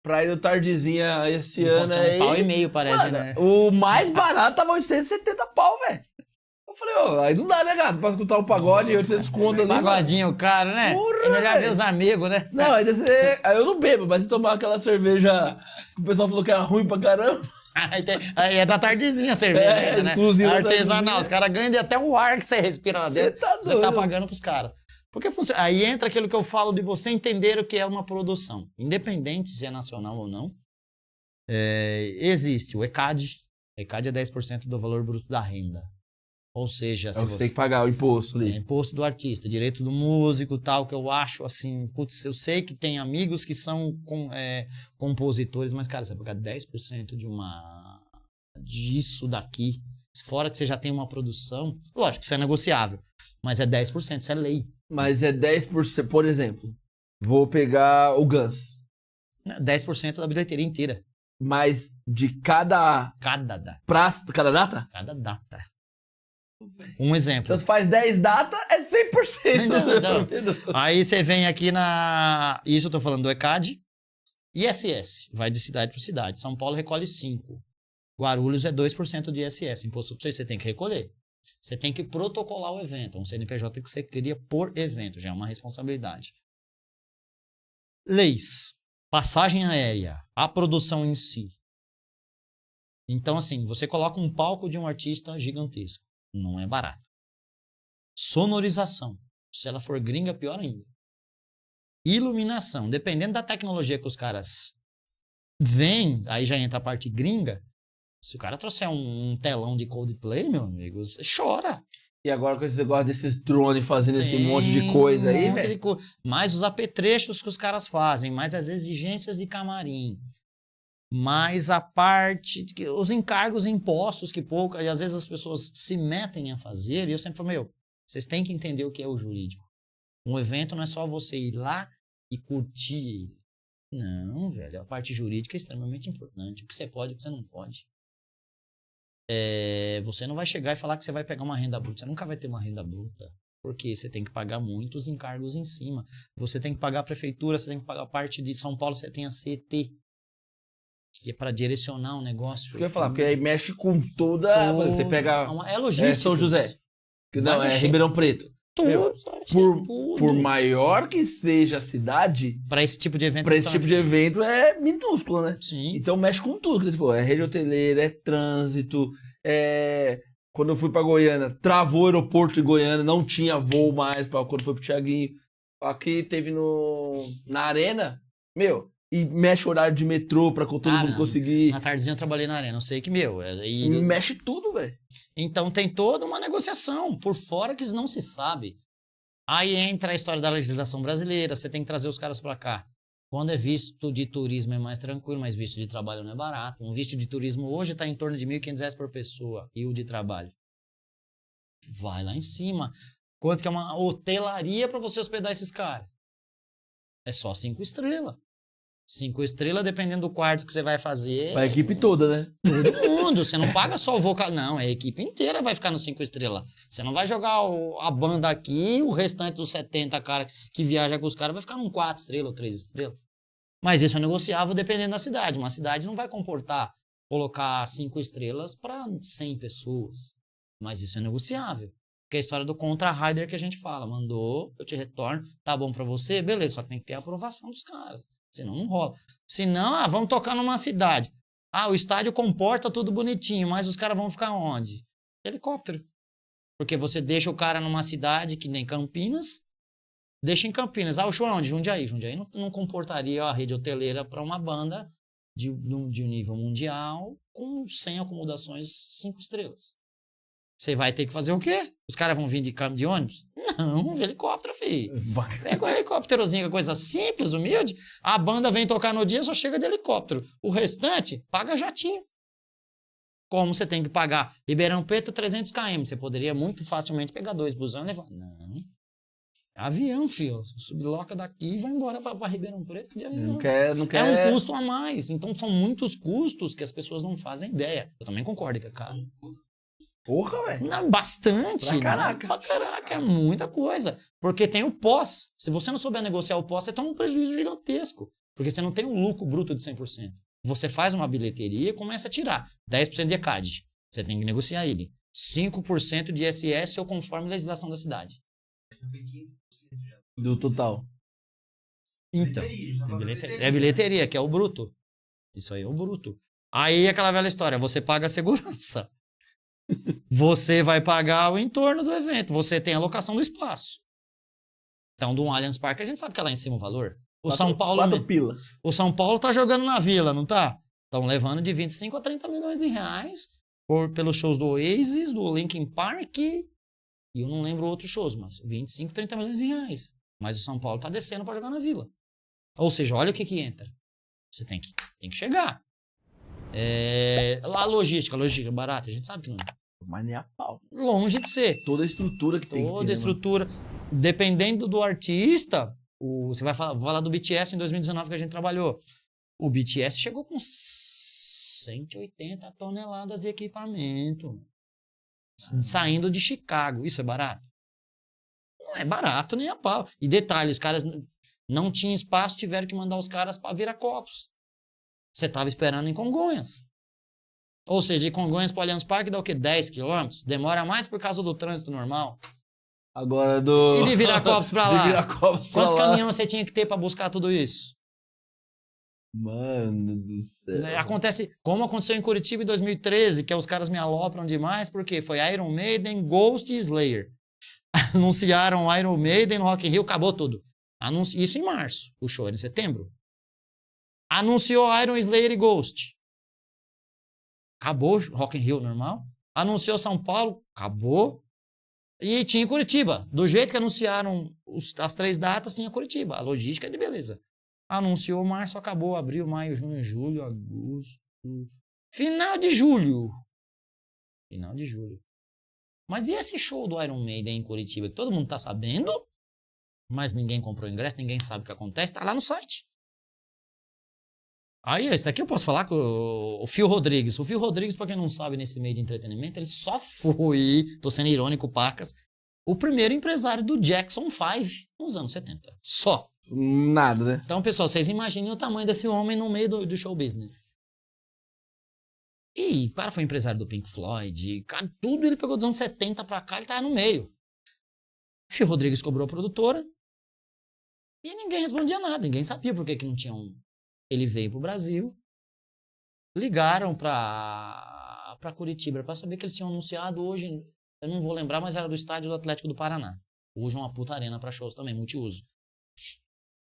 pra ir no Tardezinha esse ano aí.
£1,5 parece, mano, né?
O mais barato tava 870 pau, velho. Eu falei, aí não dá, né, gato? Pra escutar um pagode, 800 conto ali.
Pagodinho caro, né? Porra, é melhor ver os amigos, né?
Não, aí eu não bebo, mas se tomar aquela cerveja que o pessoal falou que era ruim pra caramba.
Aí é da Tardezinha a cerveja, né? Artesanal. Os caras ganham de até o ar que você respira lá dentro. Você tá pagando pros caras. Porque funciona. Aí entra aquilo que eu falo de você entender o que é uma produção. Independente se é nacional ou não, existe o ECAD. ECAD é 10% do valor bruto da renda. Ou seja,
você tem que pagar o imposto ali.
Imposto do artista, direito do músico e tal, que eu acho assim, putz, eu sei que tem amigos que são compositores, mas, cara, você vai pagar 10% disso daqui, fora que você já tem uma produção, lógico, isso é negociável, mas é 10%, isso é lei.
Mas é 10%, por exemplo, vou pegar o Guns.
10% da bilheteria inteira.
Mas de cada...
Cada data.
Cada data?
Cada data. Um exemplo.
Então, se faz 10 datas, é 100%.
Então. Aí você vem aqui Isso eu tô falando do ECAD. ISS, vai de cidade para cidade. São Paulo recolhe 5. Guarulhos é 2% de ISS, imposto sobre você tem que recolher. Você tem que protocolar o evento, um CNPJ que você cria por evento, já é uma responsabilidade. Leis, passagem aérea, a produção em si. Então, assim, você coloca um palco de um artista gigantesco, não é barato. Sonorização, se ela for gringa, pior ainda. Iluminação, dependendo da tecnologia que os caras veem, aí já entra a parte gringa. Se o cara trouxer um telão de Coldplay, meu amigo, você chora.
E agora com esse negócio desses drones fazendo esse monte de coisa aí, velho.
Mais os apetrechos que os caras fazem, mais as exigências de camarim, mais a parte, os encargos impostos que poucas, e às vezes as pessoas se metem a fazer, e eu sempre falo, vocês têm que entender o que é o jurídico. Um evento não é só você ir lá e curtir ele. Não, velho, a parte jurídica é extremamente importante. O que você pode e o que você não pode. Você não vai chegar e falar que você vai pegar uma renda bruta. Você nunca vai ter uma renda bruta. Porque você tem que pagar muitos encargos em cima. Você tem que pagar a prefeitura, você tem que pagar a parte de São Paulo, você tem a CET. Que é para direcionar um negócio.
Isso que eu ia falar, porque aí mexe com toda... Você pega...
É logística.
São José. Não, é Ribeirão Preto. Por maior que seja a cidade,
para esse tipo de evento,
é minúsculo, né?
Sim.
Então mexe com tudo. É rede hoteleira, é trânsito. Quando eu fui pra Goiânia, travou o aeroporto de Goiânia, não tinha voo mais quando foi pro Thiaguinho. Aqui teve na Arena, e mexe horário de metrô pra todo mundo conseguir.
Na tardezinha eu trabalhei na Arena, eu sei que,
mexe tudo, velho.
Então tem toda uma negociação por fora que não se sabe. Aí entra a história da legislação brasileira, você tem que trazer os caras pra cá. Quando é visto de turismo é mais tranquilo, mas visto de trabalho não é barato. Um visto de turismo hoje tá em torno de R$ 1.500 por pessoa, e o de trabalho vai lá em cima. Quanto que é uma hotelaria pra você hospedar esses caras? É só 5 estrelas. 5 estrelas, dependendo do quarto que você vai fazer.
Pra equipe toda, né?
Todo mundo. Você não paga só o vocal. Não, a equipe inteira vai ficar no 5 estrelas. Você não vai jogar a banda aqui, o restante dos 70 caras que viaja com os caras vai ficar num 4 estrelas ou 3 estrelas. Mas isso é negociável dependendo da cidade. Uma cidade não vai comportar colocar 5 estrelas para 100 pessoas. Mas isso é negociável. Porque é a história do contra-rider que a gente fala. Mandou, eu te retorno. Tá bom pra você? Beleza, só que tem que ter a aprovação dos caras. Senão não rola. Senão, vamos tocar numa cidade. O estádio comporta tudo bonitinho, mas os caras vão ficar onde? Helicóptero. Porque você deixa o cara numa cidade que nem Campinas, deixa em Campinas. O show é onde? Jundiaí. Jundiaí não comportaria a rede hoteleira para uma banda de um nível mundial com 100 acomodações 5 estrelas. Você vai ter que fazer o quê? Os caras vão vir de ônibus? Não, de helicóptero, filho. Pega um helicópterozinho, coisa simples, humilde. A banda vem tocar no dia, só chega de helicóptero. O restante, paga jatinho. Como você tem que pagar Ribeirão Preto 300 km. Você poderia muito facilmente pegar 2 busão e levar. Não. Avião, filho. Subloca daqui e vai embora para Ribeirão Preto de avião.
Não quer.
É um custo a mais. Então são muitos custos que as pessoas não fazem ideia. Eu também concordo que é caro.
Porra, velho.
Bastante.
Pra caraca.
Pra caraca, é muita coisa. Porque tem o pós. Se você não souber negociar o pós, você toma um prejuízo gigantesco. Porque você não tem um lucro bruto de 100%. Você faz uma bilheteria e começa a tirar 10% de ECAD. Você tem que negociar ele. 5% de ISS ou conforme a legislação da cidade.
Do total.
Então, é bilheteria, que é o bruto. Isso aí é o bruto. Aí aquela velha história, você paga a segurança. Você vai pagar o entorno do evento. Você tem a locação do espaço. Então, do Allianz Parque, a gente sabe que é lá em cima o valor. O São Paulo tá jogando na Vila, não tá? Estão levando de 25 a 30 milhões de reais pelos shows do Oasis, do Linkin Park, e eu não lembro outros shows, mas 25, 30 milhões de reais. Mas o São Paulo tá descendo para jogar na Vila. Ou seja, olha o que entra. Você tem que chegar. Lá a logística barata, a gente sabe que não é.
Mas nem a pau.
Longe de ser.
Toda a estrutura que tem.
Toda a estrutura. Dependendo do artista, você vai falar do BTS em 2019 que a gente trabalhou. O BTS chegou com 180 toneladas de equipamento. Saindo de Chicago. Isso é barato? Não é barato nem a pau. E detalhe, os caras não tinham espaço, tiveram que mandar os caras para Viracopos. Você estava esperando em Congonhas. Ou seja, de Congonhas para Allianz Parque dá o quê? 10 quilômetros? Demora mais por causa do trânsito normal.
Agora do...
E de Viracopos pra lá?
De Viracopos pra
Quantos
lá.
caminhões você tinha que ter pra buscar tudo isso?
Mano do céu.
Acontece, como aconteceu em Curitiba em 2013, que os caras me alopram demais, porque foi Iron Maiden, Ghost e Slayer. Anunciaram Iron Maiden no Rock in Rio, acabou tudo. Isso em março, o show era em setembro. Anunciou Iron, Slayer e Ghost. Acabou o Rock in Rio normal. Anunciou São Paulo, acabou. E tinha Curitiba. Do jeito que anunciaram as 3 datas, tinha Curitiba. A logística é de beleza. Anunciou março, acabou. Abril, maio, junho, julho, agosto. Final de julho. Final de julho. Mas e esse show do Iron Maiden em Curitiba? Que todo mundo tá sabendo, mas ninguém comprou ingresso, ninguém sabe o que acontece. Tá lá no site. Aí, isso aqui eu posso falar com o Phil Rodrigues. O Phil Rodrigues, pra quem não sabe, nesse meio de entretenimento, ele só foi, tô sendo irônico, pacas, o primeiro empresário do Jackson 5 nos anos 70. Só.
Nada, né?
Então, pessoal, vocês imaginem o tamanho desse homem no meio do show business. E o cara foi empresário do Pink Floyd, cara, tudo ele pegou dos anos 70 pra cá, ele tava no meio. O Phil Rodrigues cobrou a produtora e ninguém respondia nada, ninguém sabia por que não tinha um. Ele veio pro Brasil, ligaram pra Curitiba pra saber que eles tinham anunciado hoje, eu não vou lembrar, mas era do estádio do Atlético do Paraná. Hoje é uma puta arena pra shows também, multiuso.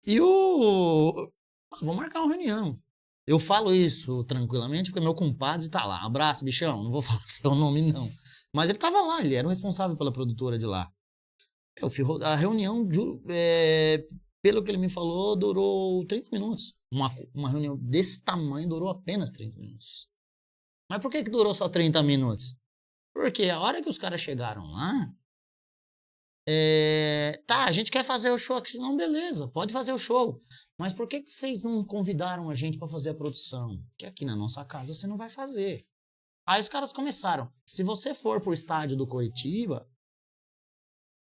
E vamos marcar uma reunião. Eu falo isso tranquilamente porque meu compadre tá lá. Abraço, bichão, não vou falar seu nome não. Mas ele tava lá, ele era o responsável pela produtora de lá. A reunião, pelo que ele me falou, durou 30 minutos. Uma reunião desse tamanho durou apenas 30 minutos. Mas por que durou só 30 minutos? Porque a hora que os caras chegaram lá, a gente quer fazer o show aqui, senão beleza, pode fazer o show. Mas por que vocês não convidaram a gente para fazer a produção? Porque aqui na nossa casa você não vai fazer. Aí os caras começaram, se você for pro estádio do Curitiba,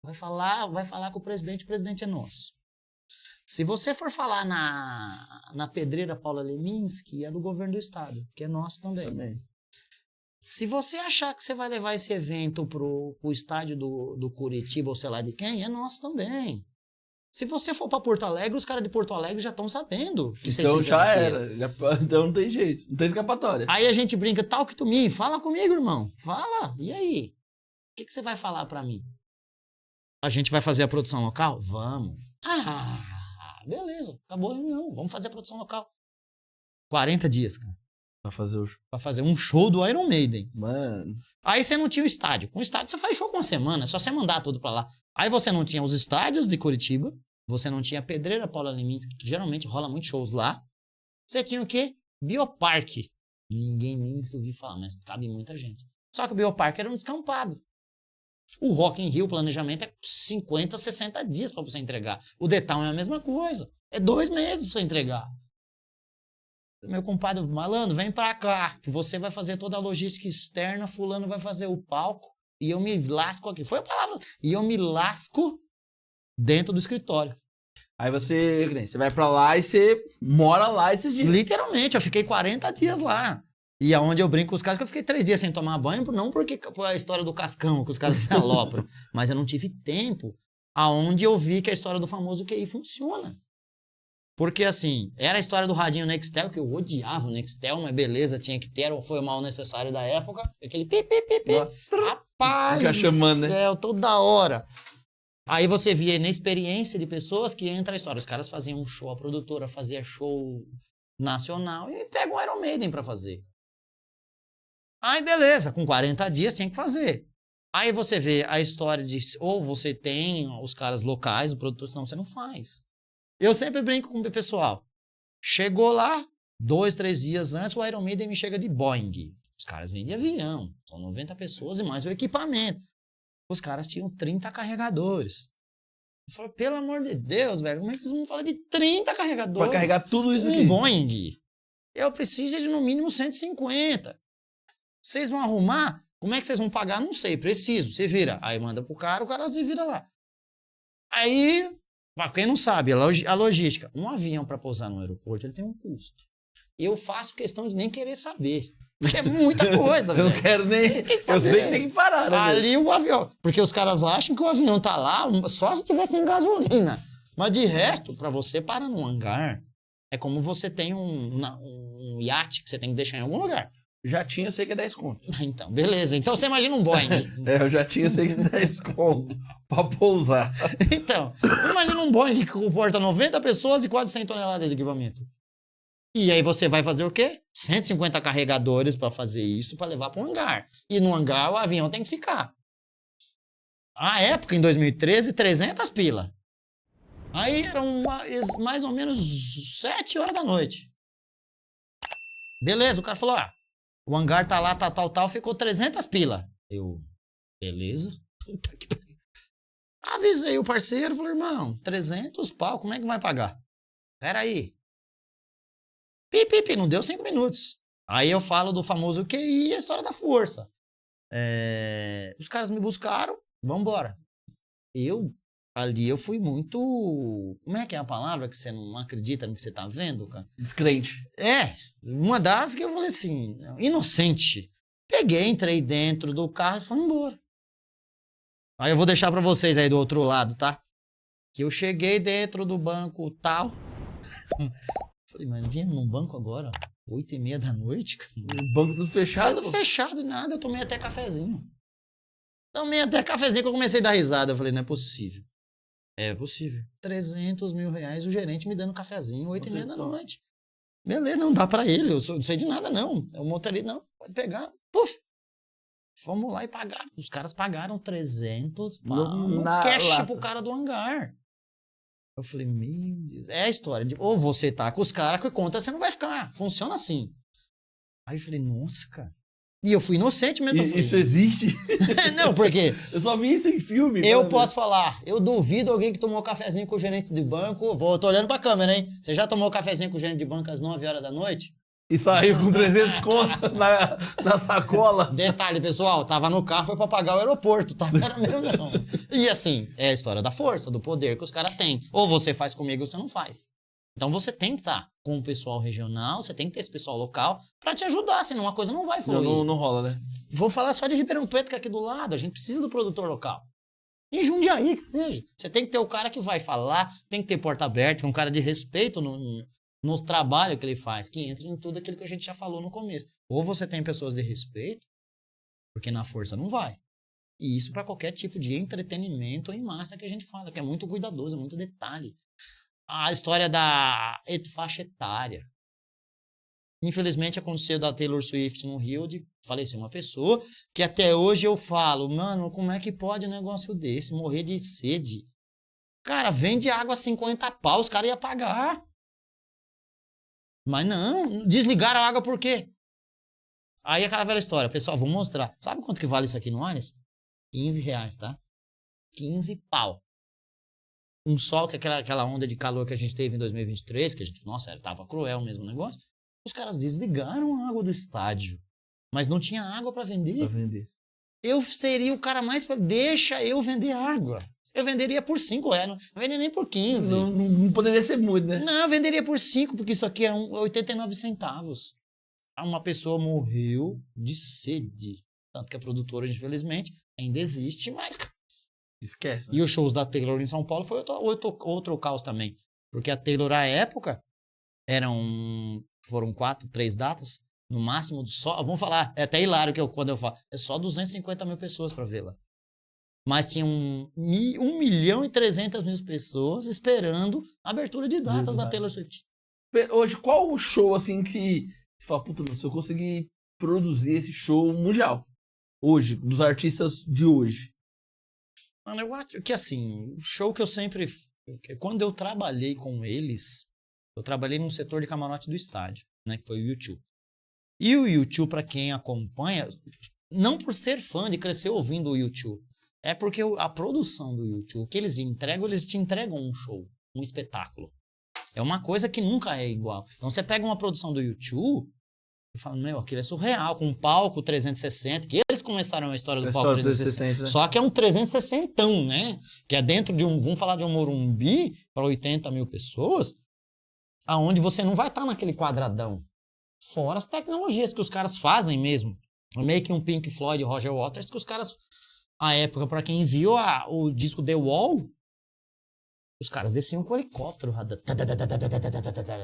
vai falar com o presidente é nosso. Se você for falar na pedreira Paula Leminski, é do governo do estado, que é nosso também. Se você achar que você vai levar esse evento pro estádio do Curitiba ou sei lá de quem, é nosso também. Se você for para Porto Alegre, os caras de Porto Alegre já estão sabendo. Que
então já era. Então não tem jeito, não tem escapatória.
Aí a gente brinca, talk to me, fala comigo, irmão. Fala, e aí? O que você vai falar para mim? A gente vai fazer a produção local? Vamos. Beleza, acabou a reunião. Vamos fazer a produção local. 40 dias, cara. Pra fazer um show do Iron Maiden.
Mano.
Aí você não tinha o estádio. Com o estádio você faz show com uma semana, é só você mandar tudo pra lá. Aí você não tinha os estádios de Curitiba, você não tinha a Pedreira Paula Leminski, que geralmente rola muitos shows lá. Você tinha o quê? Bioparque. Ninguém nem se ouviu falar, mas cabe muita gente. Só que o Bioparque era um descampado. O Rock in Rio, o planejamento é 50, 60 dias pra você entregar. O The Town é a mesma coisa. É 2 meses pra você entregar. Meu compadre, malandro, vem pra cá, que você vai fazer toda a logística externa, fulano vai fazer o palco, e eu me lasco aqui. Foi a palavra. E eu me lasco dentro do escritório.
Aí você vai pra lá e você mora lá esses dias.
Literalmente, eu fiquei 40 dias lá. E aonde eu brinco com os caras que eu fiquei 3 dias sem tomar banho, não porque foi a história do cascão, que os caras me alopram, mas eu não tive tempo aonde eu vi que a história do famoso QI funciona. Porque assim, era a história do radinho Nextel, que eu odiava o Nextel, mas beleza, tinha que ter, foi o mal necessário da época. Aquele pi. Rapaz
fica chamando,
do céu, toda hora. Aí você via na experiência de pessoas que entra a história. Os caras faziam um show, a produtora fazia show nacional e pega um Iron Maiden pra fazer. Aí beleza, com 40 dias tinha que fazer. Aí você vê a história de, ou você tem os caras locais, o produtor, senão você não faz. Eu sempre brinco com o pessoal. Chegou lá, 2, 3 dias antes, o Iron Maiden me chega de Boeing. Os caras vêm de avião, são 90 pessoas e mais o equipamento. Os caras tinham 30 carregadores. Eu falei, pelo amor de Deus, velho, como é que vocês vão falar de 30 carregadores?
Pra carregar tudo isso aqui.
Um Boeing. Eu preciso de no mínimo 150. Vocês vão arrumar? Como é que vocês vão pagar? Não sei, preciso. Você vira. Aí manda pro cara, o cara se vira lá. Aí, pra quem não sabe, a logística. Um avião para pousar no aeroporto, ele tem um custo. Eu faço questão de nem querer saber. Porque é muita coisa,
Eu não
velho.
quero nem... Eu sei que tem que parar, né?
Ali o avião... Porque os caras acham que o avião tá lá só se tiver sem gasolina. Mas de resto, pra você parar num hangar, é como você tem um iate que você tem que deixar em algum lugar.
Jatinho eu sei que é 10 conto.
Então, beleza. Então você imagina um Boeing.
O jatinho eu sei que é 10 conto pra pousar.
Então, imagina um Boeing que comporta 90 pessoas e quase 100 toneladas de equipamento. E aí você vai fazer o quê? 150 carregadores pra fazer isso, pra levar pro hangar. E no hangar o avião tem que ficar. À época, em 2013, 300 pila. Aí eram mais ou menos 7 horas da noite. Beleza, o cara falou, o hangar tá lá, tá tal, ficou 300 pila. Eu, beleza. Avisei o parceiro, falei, irmão, 300 pau, como é que vai pagar? Pera aí. Não deu 5 minutos. Aí eu falo do famoso QI e a história da força. Os caras me buscaram, vambora. Ali eu fui muito... Como é que é a palavra que você não acredita no que você tá vendo, cara?
Descrente.
Uma das que eu falei assim, inocente. Peguei, entrei dentro do carro e fui embora. Aí eu vou deixar pra vocês aí do outro lado, tá? Que eu cheguei dentro do banco tal. Falei, mas vinha num banco agora, 8h30 da noite, cara.
O banco tudo fechado.
Tudo fechado e nada, eu tomei até cafezinho. Que eu comecei a dar risada. Eu falei, não é possível. É possível. 300 mil reais o gerente me dando cafezinho, 8h30 da noite. Beleza, não dá pra ele, eu não sei de nada não. O motorista, não, pode pegar. Puf. Fomos lá e pagaram. Os caras pagaram 300 no cash pro cara do hangar. Eu falei, meu Deus. É a história de, ou você tá com os caras que conta, você não vai ficar. Funciona assim. Aí eu falei, nossa, cara. E eu fui inocente mesmo.
Isso existe?
Não, porque...
Eu só vi isso em filme.
Eu posso falar, eu duvido alguém que tomou cafezinho com o gerente de banco. Tô olhando pra câmera, hein? Você já tomou cafezinho com o gerente de banco às 9 horas da noite?
E saiu com 300 conto na sacola.
Detalhe, pessoal, tava no carro, foi pra pagar o aeroporto, tá? Não era meu, não. E assim, é a história da força, do poder que os caras têm. Ou você faz comigo ou você não faz. Então você tem que estar com o pessoal regional, você tem que ter esse pessoal local pra te ajudar, senão uma coisa não vai fluir.
Não rola, né?
Vou falar só de Ribeirão Preto, que é aqui do lado, a gente precisa do produtor local. Em Jundiaí, que seja. Você tem que ter o cara que vai falar, tem que ter porta aberta, que é um cara de respeito no trabalho que ele faz, que entra em tudo aquilo que a gente já falou no começo. Ou você tem pessoas de respeito, porque na força não vai. E isso para qualquer tipo de entretenimento em massa que a gente fala, que é muito cuidadoso, é muito detalhe. A história da faixa etária. Infelizmente aconteceu da Taylor Swift no Rio de falecer uma pessoa, que até hoje eu falo, mano, como é que pode um negócio desse, morrer de sede? Cara, vende água a 50 pau, os caras iam pagar. Mas não, desligaram a água por quê? Aí aquela velha história, pessoal, vou mostrar. Sabe quanto que vale isso aqui no Anis? 15 reais, tá? 15 pau. Um sol, que é aquela onda de calor que a gente teve em 2023, que a gente, nossa, tava cruel mesmo o negócio. Os caras desligaram a água do estádio, mas não tinha água pra vender. Eu seria o cara mais... Deixa eu vender água. Eu venderia por 5 reais, não venderia nem por 15.
Não poderia ser muito, né?
Não, eu venderia por 5, porque isso aqui é 89 centavos. Uma pessoa morreu de sede. Tanto que a produtora, infelizmente, ainda existe, mas...
Esquece. Né?
E os shows da Taylor em São Paulo foi outro caos também. Porque a Taylor, à época, foram 4, 3 datas, no máximo, só, vamos falar, é até hilário quando eu falo, é só 250 mil pessoas para vê-la. Mas tinha 1.300.000 pessoas esperando a abertura de datas da Taylor Swift.
Hoje, qual o show, assim, que você fala, puta, se eu conseguir produzir esse show mundial, hoje, dos artistas de hoje?
Mano, eu acho que, assim, o show que eu sempre... Quando eu trabalhei com eles, eu trabalhei num setor de camarote do estádio, né, que foi o YouTube. E o YouTube, para quem acompanha, não por ser fã de crescer ouvindo o YouTube, é porque a produção do YouTube, o que eles te entregam um show, um espetáculo. É uma coisa que nunca é igual. Então você pega uma produção do YouTube e fala, meu, aquilo é surreal, com um palco 360, que eles começaram a história do palco 360, né? Só que é um 360ão, né? Que é dentro de vamos falar de um Morumbi para 80 mil pessoas, aonde você não vai estar naquele quadradão. Fora as tecnologias que os caras fazem mesmo. Meio que um Pink Floyd e Roger Waters, que os caras, à época, pra quem viu o disco The Wall, os caras desciam com o helicóptero.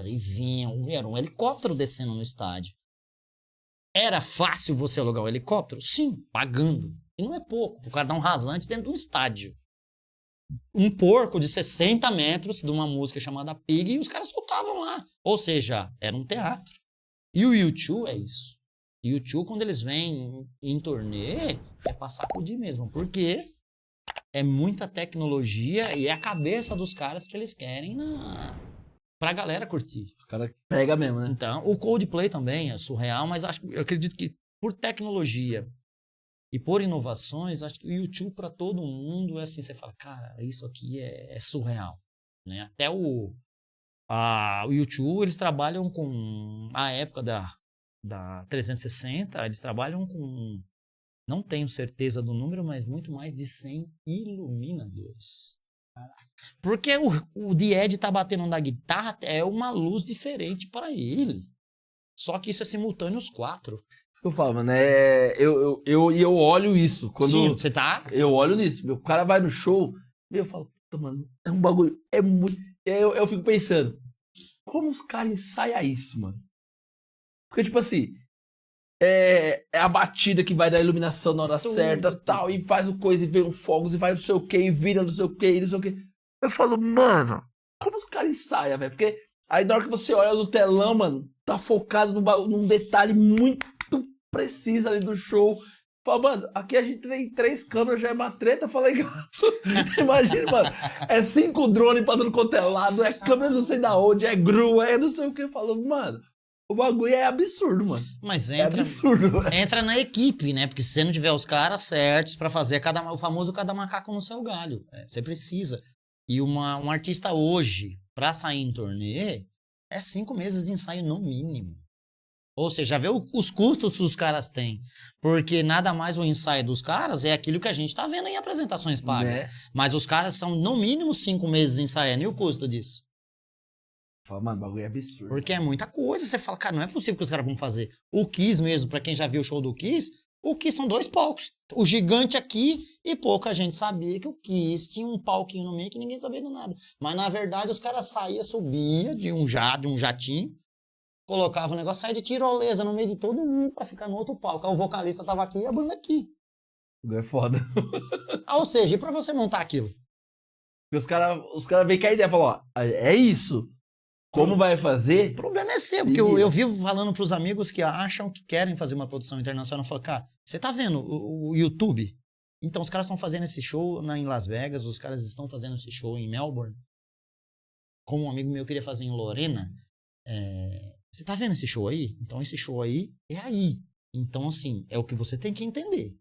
E vinham. Era um helicóptero descendo no estádio. Era fácil você alugar um helicóptero? Sim, pagando. E não é pouco, o cara dá um rasante dentro de um estádio. Um porco de 60 metros de uma música chamada Pig e os caras soltavam lá. Ou seja, era um teatro. E o U2 é isso. O U2, quando eles vêm em turnê, é pra sacudir mesmo. Porque é muita tecnologia e é a cabeça dos caras que eles querem pra galera curtir.
Os caras pegam mesmo, né?
Então, o Coldplay também é surreal, mas eu acredito que por tecnologia e por inovações, acho que o U2 para todo mundo é assim, você fala, cara, isso aqui é surreal. Né? Até o U2, eles trabalham com, a época da 360, eles trabalham com, não tenho certeza do número, mas muito mais de 100 iluminadores. Porque o Ed tá batendo na guitarra, é uma luz diferente para ele. Só que isso é simultâneo os 4.
Isso que eu falo, mano, eu olho isso. Quando
sim, você tá?
Eu olho nisso. O cara vai no show, eu falo, puta, mano, é um bagulho, é muito... Eu fico pensando, como os caras ensaiam isso, mano? Porque, tipo assim, é a batida que vai dar a iluminação na hora certa, tal, e faz o coisa, e vem os fogos, e vai não sei o que, e vira não sei o que, e não sei o que. Eu falo, mano, como os caras ensaiam, velho? Porque aí na hora que você olha no telão, mano, tá focado num detalhe muito preciso ali do show. Fala, mano, aqui a gente tem 3 câmeras, já é uma treta. Falei, gato, imagina, mano, é 5 drones pra tudo quanto é lado, é câmera não sei da onde, é grua, é não sei o que. Falou, mano, o bagulho é absurdo, mano.
Mas
é absurdo,
entra na equipe, né? Porque se você não tiver os caras certos pra fazer o famoso cada macaco no seu galho, você precisa. E um artista hoje, pra sair em turnê, é 5 meses de ensaio no mínimo. Ou seja, já vê os custos que os caras têm. Porque nada mais o ensaio dos caras é aquilo que a gente tá vendo em apresentações pagas.
Né?
Mas os caras são no mínimo 5 meses ensaiando. E o custo disso?
Fala, mano, o bagulho é absurdo.
Porque é muita coisa. Você fala, cara, não é possível que os caras vão fazer. O Kiss mesmo, pra quem já viu o show do Kiss, o Kiss são 2 palcos. O gigante aqui e pouca gente sabia que o Kiss tinha um palquinho no meio que ninguém sabia de nada. Mas na verdade os caras saíam, subiam de um jatinho, colocava o negócio, saia de tirolesa no meio de todo mundo pra ficar no outro palco. Aí o vocalista tava aqui e a banda aqui.
É foda.
Ou seja, e pra você montar aquilo?
Porque os caras vêm com a ideia e falam, ó, é isso. Como vai fazer?
O problema é seu, porque eu vivo falando pros amigos que acham que querem fazer uma produção internacional. Eu falo, cara, você tá vendo o YouTube? Então, os caras estão fazendo esse show em Las Vegas, os caras estão fazendo esse show em Melbourne. Como um amigo meu queria fazer em Lorena, você tá vendo esse show aí? Então esse show aí é aí. Então assim, é o que você tem que entender.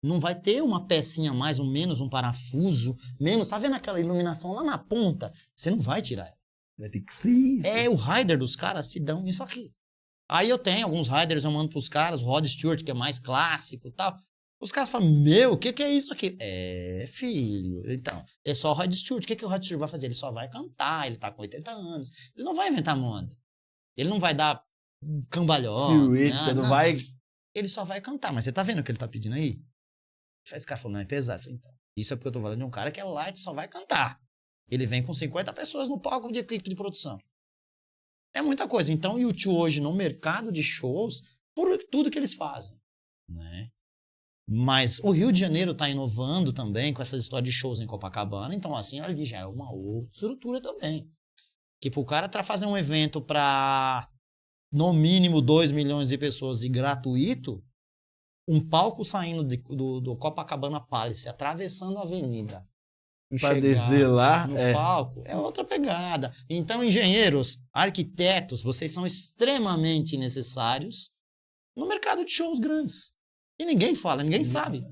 Não vai ter uma pecinha mais ou menos, um parafuso, menos. Tá vendo aquela iluminação lá na ponta? Você não vai tirar ela.
Vai ter que ser isso.
O rider dos caras te dão isso aqui. Aí eu tenho alguns riders, eu mando pros caras, o Rod Stewart, que é mais clássico e tal. Os caras falam, o que é isso aqui? Filho, então, é só o Rod Stewart. O que o Rod Stewart vai fazer? Ele só vai cantar, ele tá com 80 anos. Ele não vai inventar moda. Ele não vai dar cambalhota.
Não vai...
Ele só vai cantar. Mas você tá vendo o que ele tá pedindo aí? Esse cara falou, não, é pesado. Eu falei, então, isso é porque eu tô falando de um cara que é light, só vai cantar. Ele vem com 50 pessoas no palco de equipe de produção. É muita coisa. Então, o U2 hoje no mercado de shows, por tudo que eles fazem, né? Mas o Rio de Janeiro tá inovando também com essas histórias de shows em Copacabana. Então, assim, ali já é uma outra estrutura também. Que pro cara fazer um evento para no mínimo 2 milhões de pessoas e gratuito, um palco saindo do Copacabana Palace, atravessando a avenida e
pra descer lá
no palco, é outra pegada. Então, engenheiros, arquitetos, vocês são extremamente necessários no mercado de shows grandes. E ninguém fala, ninguém sabe.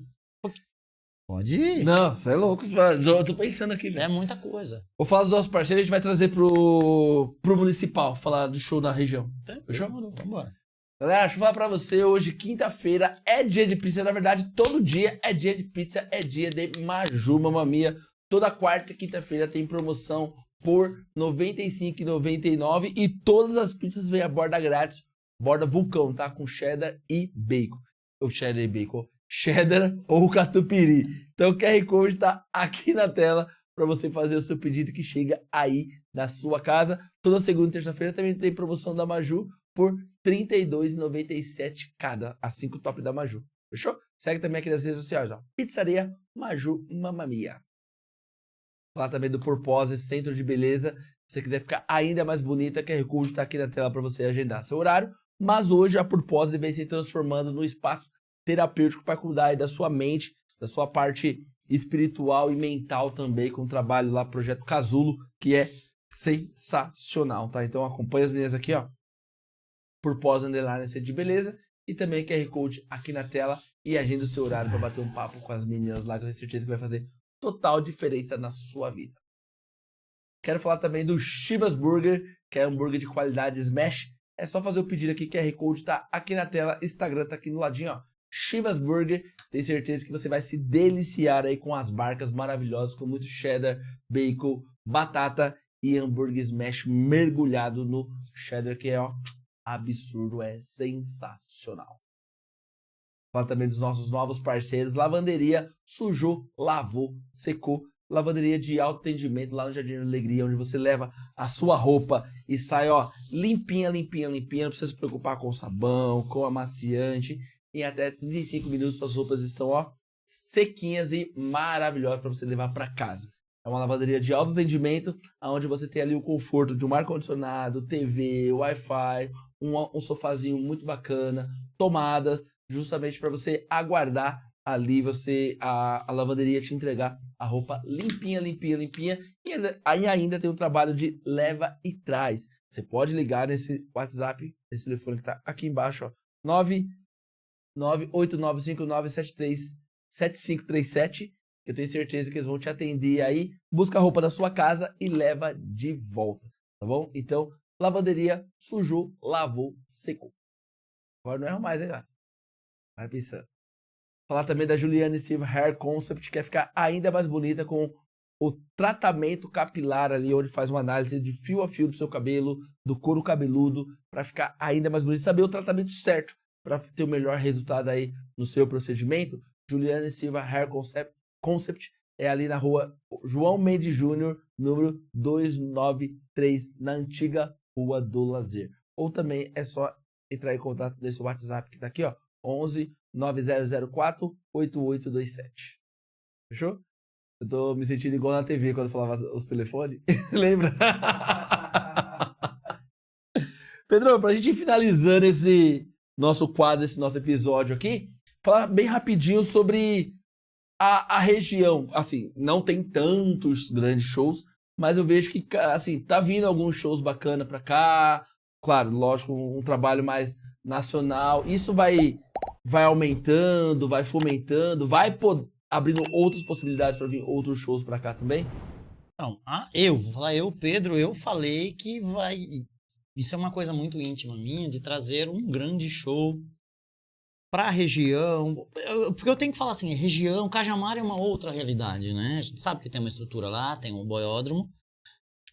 Pode ir.
Não, você é louco. Eu tô pensando aqui, velho.
É muita coisa.
Vou falar dos nossos parceiros, a gente vai trazer pro municipal, falar do show na região.
Fechou? Vambora.
Galera, deixa eu falar pra você, hoje, quinta-feira, é dia de pizza. Na verdade, todo dia é dia de pizza, é dia de Maju, Mamma Mia. Toda quarta e quinta-feira tem promoção por R$ 95,99 e todas as pizzas vêm a borda grátis. borda vulcão, tá? Com cheddar e bacon. Ou cheddar e bacon. Cheddar ou catupiry. Então o QR Code tá aqui na tela para você fazer o seu pedido que chega aí na sua casa. Toda segunda e terça-feira também tem promoção da Maju por R$ 32,97 cada. As 5 top da Maju. Fechou? Segue também aqui nas redes sociais, ó. Pizzaria Maju Mamma Mia. Falar também do Purpose Centro de Beleza. Se você quiser ficar ainda mais bonita, QR Code está aqui na tela para você agendar seu horário. Mas hoje a Purpose vem se transformando no espaço terapêutico para cuidar aí da sua mente, da sua parte espiritual e mental também, com o trabalho lá, Projeto Casulo, que é sensacional, tá? Então acompanha as meninas aqui, ó. Purpose Underline Centro de Beleza. E também QR Code aqui na tela e agenda o seu horário para bater um papo com as meninas lá, que eu tenho certeza que vai fazer total diferença na sua vida. Quero falar também do Chivas Burger, que é hambúrguer de qualidade Smash. É só fazer o pedido aqui, QR Code tá aqui na tela, Instagram tá aqui no ladinho, ó. Chivas Burger, tenho certeza que você vai se deliciar aí com as barcas maravilhosas, com muito cheddar, bacon, batata e hambúrguer Smash mergulhado no cheddar, que é, ó, absurdo, é sensacional. Fala também dos nossos novos parceiros, Lavanderia Sujou, Lavou, Secou, lavanderia de alto atendimento lá no Jardim da Alegria, onde você leva a sua roupa e sai, ó, limpinha, limpinha, limpinha, não precisa se preocupar com o sabão, com o amaciante, em até 35 minutos suas roupas estão, ó, sequinhas e maravilhosas para você levar para casa. É uma lavanderia de alto atendimento, onde você tem ali o conforto de um ar-condicionado, TV, Wi-Fi, um sofazinho muito bacana, tomadas, justamente para você aguardar ali a lavanderia te entregar a roupa limpinha, limpinha, limpinha. E aí ainda tem o trabalho de leva e traz. Você pode ligar nesse WhatsApp, esse telefone que tá aqui embaixo, ó, 98959737537. Eu tenho certeza que eles vão te atender aí. Busca a roupa da sua casa e leva de volta, tá bom? Então, lavanderia, sujou, lavou, secou. Agora não erro mais, hein, gato? Vai pensando. Falar também da Juliane Silva Hair Concept, que quer ficar ainda mais bonita com o tratamento capilar ali, onde faz uma análise de fio a fio do seu cabelo, do couro cabeludo, para ficar ainda mais bonito. Saber o tratamento certo para ter o melhor resultado aí no seu procedimento. Juliane Silva Hair Concept é ali na rua João Mendes Júnior, número 293, na antiga Rua do Lazer. Ou também é só entrar em contato desse WhatsApp que tá aqui, ó, 11-9004-8827. Fechou? Eu tô me sentindo igual na TV quando eu falava os telefones. Lembra? Pedro, pra gente ir finalizando esse nosso quadro, esse nosso episódio aqui, falar bem rapidinho sobre a região. Assim, não tem tantos grandes shows, mas eu vejo que, assim, tá vindo alguns shows bacanas pra cá. Claro, lógico, um trabalho mais nacional. Isso vai aumentando, vai fomentando, vai abrindo outras possibilidades para vir outros shows para cá também?
Não, Pedro, eu falei que vai... Isso é uma coisa muito íntima minha, de trazer um grande show para a região. Porque eu tenho que falar assim, região, Cajamar é uma outra realidade, né? A gente sabe que tem uma estrutura lá, tem um boiódromo,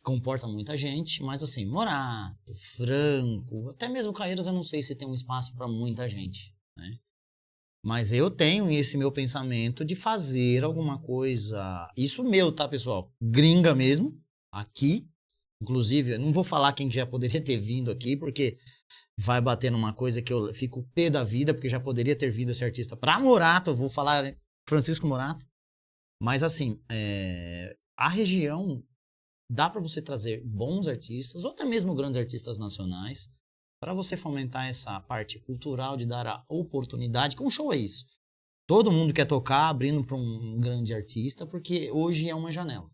comporta muita gente, mas assim, Morato, Franco, até mesmo Caieiras eu não sei se tem um espaço para muita gente, né? Mas eu tenho esse meu pensamento de fazer alguma coisa, isso meu, tá, pessoal? Gringa mesmo, aqui, inclusive, eu não vou falar quem já poderia ter vindo aqui, porque vai bater numa coisa que eu fico pé da vida, porque já poderia ter vindo esse artista para Morato, eu vou falar Francisco Morato, mas assim, a região dá para você trazer bons artistas, ou até mesmo grandes artistas nacionais, para você fomentar essa parte cultural de dar a oportunidade, que um show é isso. Todo mundo quer tocar abrindo para um grande artista, porque hoje é uma janela,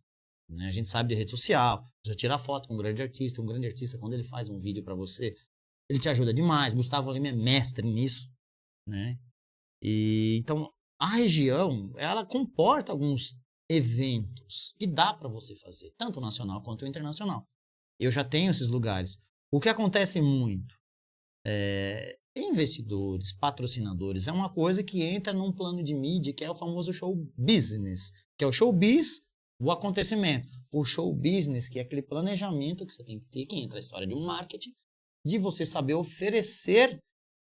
né? A gente sabe de rede social, você tira foto com um grande artista, quando ele faz um vídeo para você, ele te ajuda demais. Gustavo Lima é mestre nisso, né? E então a região, ela comporta alguns eventos que dá para você fazer, tanto nacional quanto internacional. Eu já tenho esses lugares. O que acontece muito investidores, patrocinadores, é uma coisa que entra num plano de mídia que é o famoso show business, que é o show biz, o acontecimento. O show business, que é aquele planejamento que você tem que ter, que entra a história de um marketing, de você saber oferecer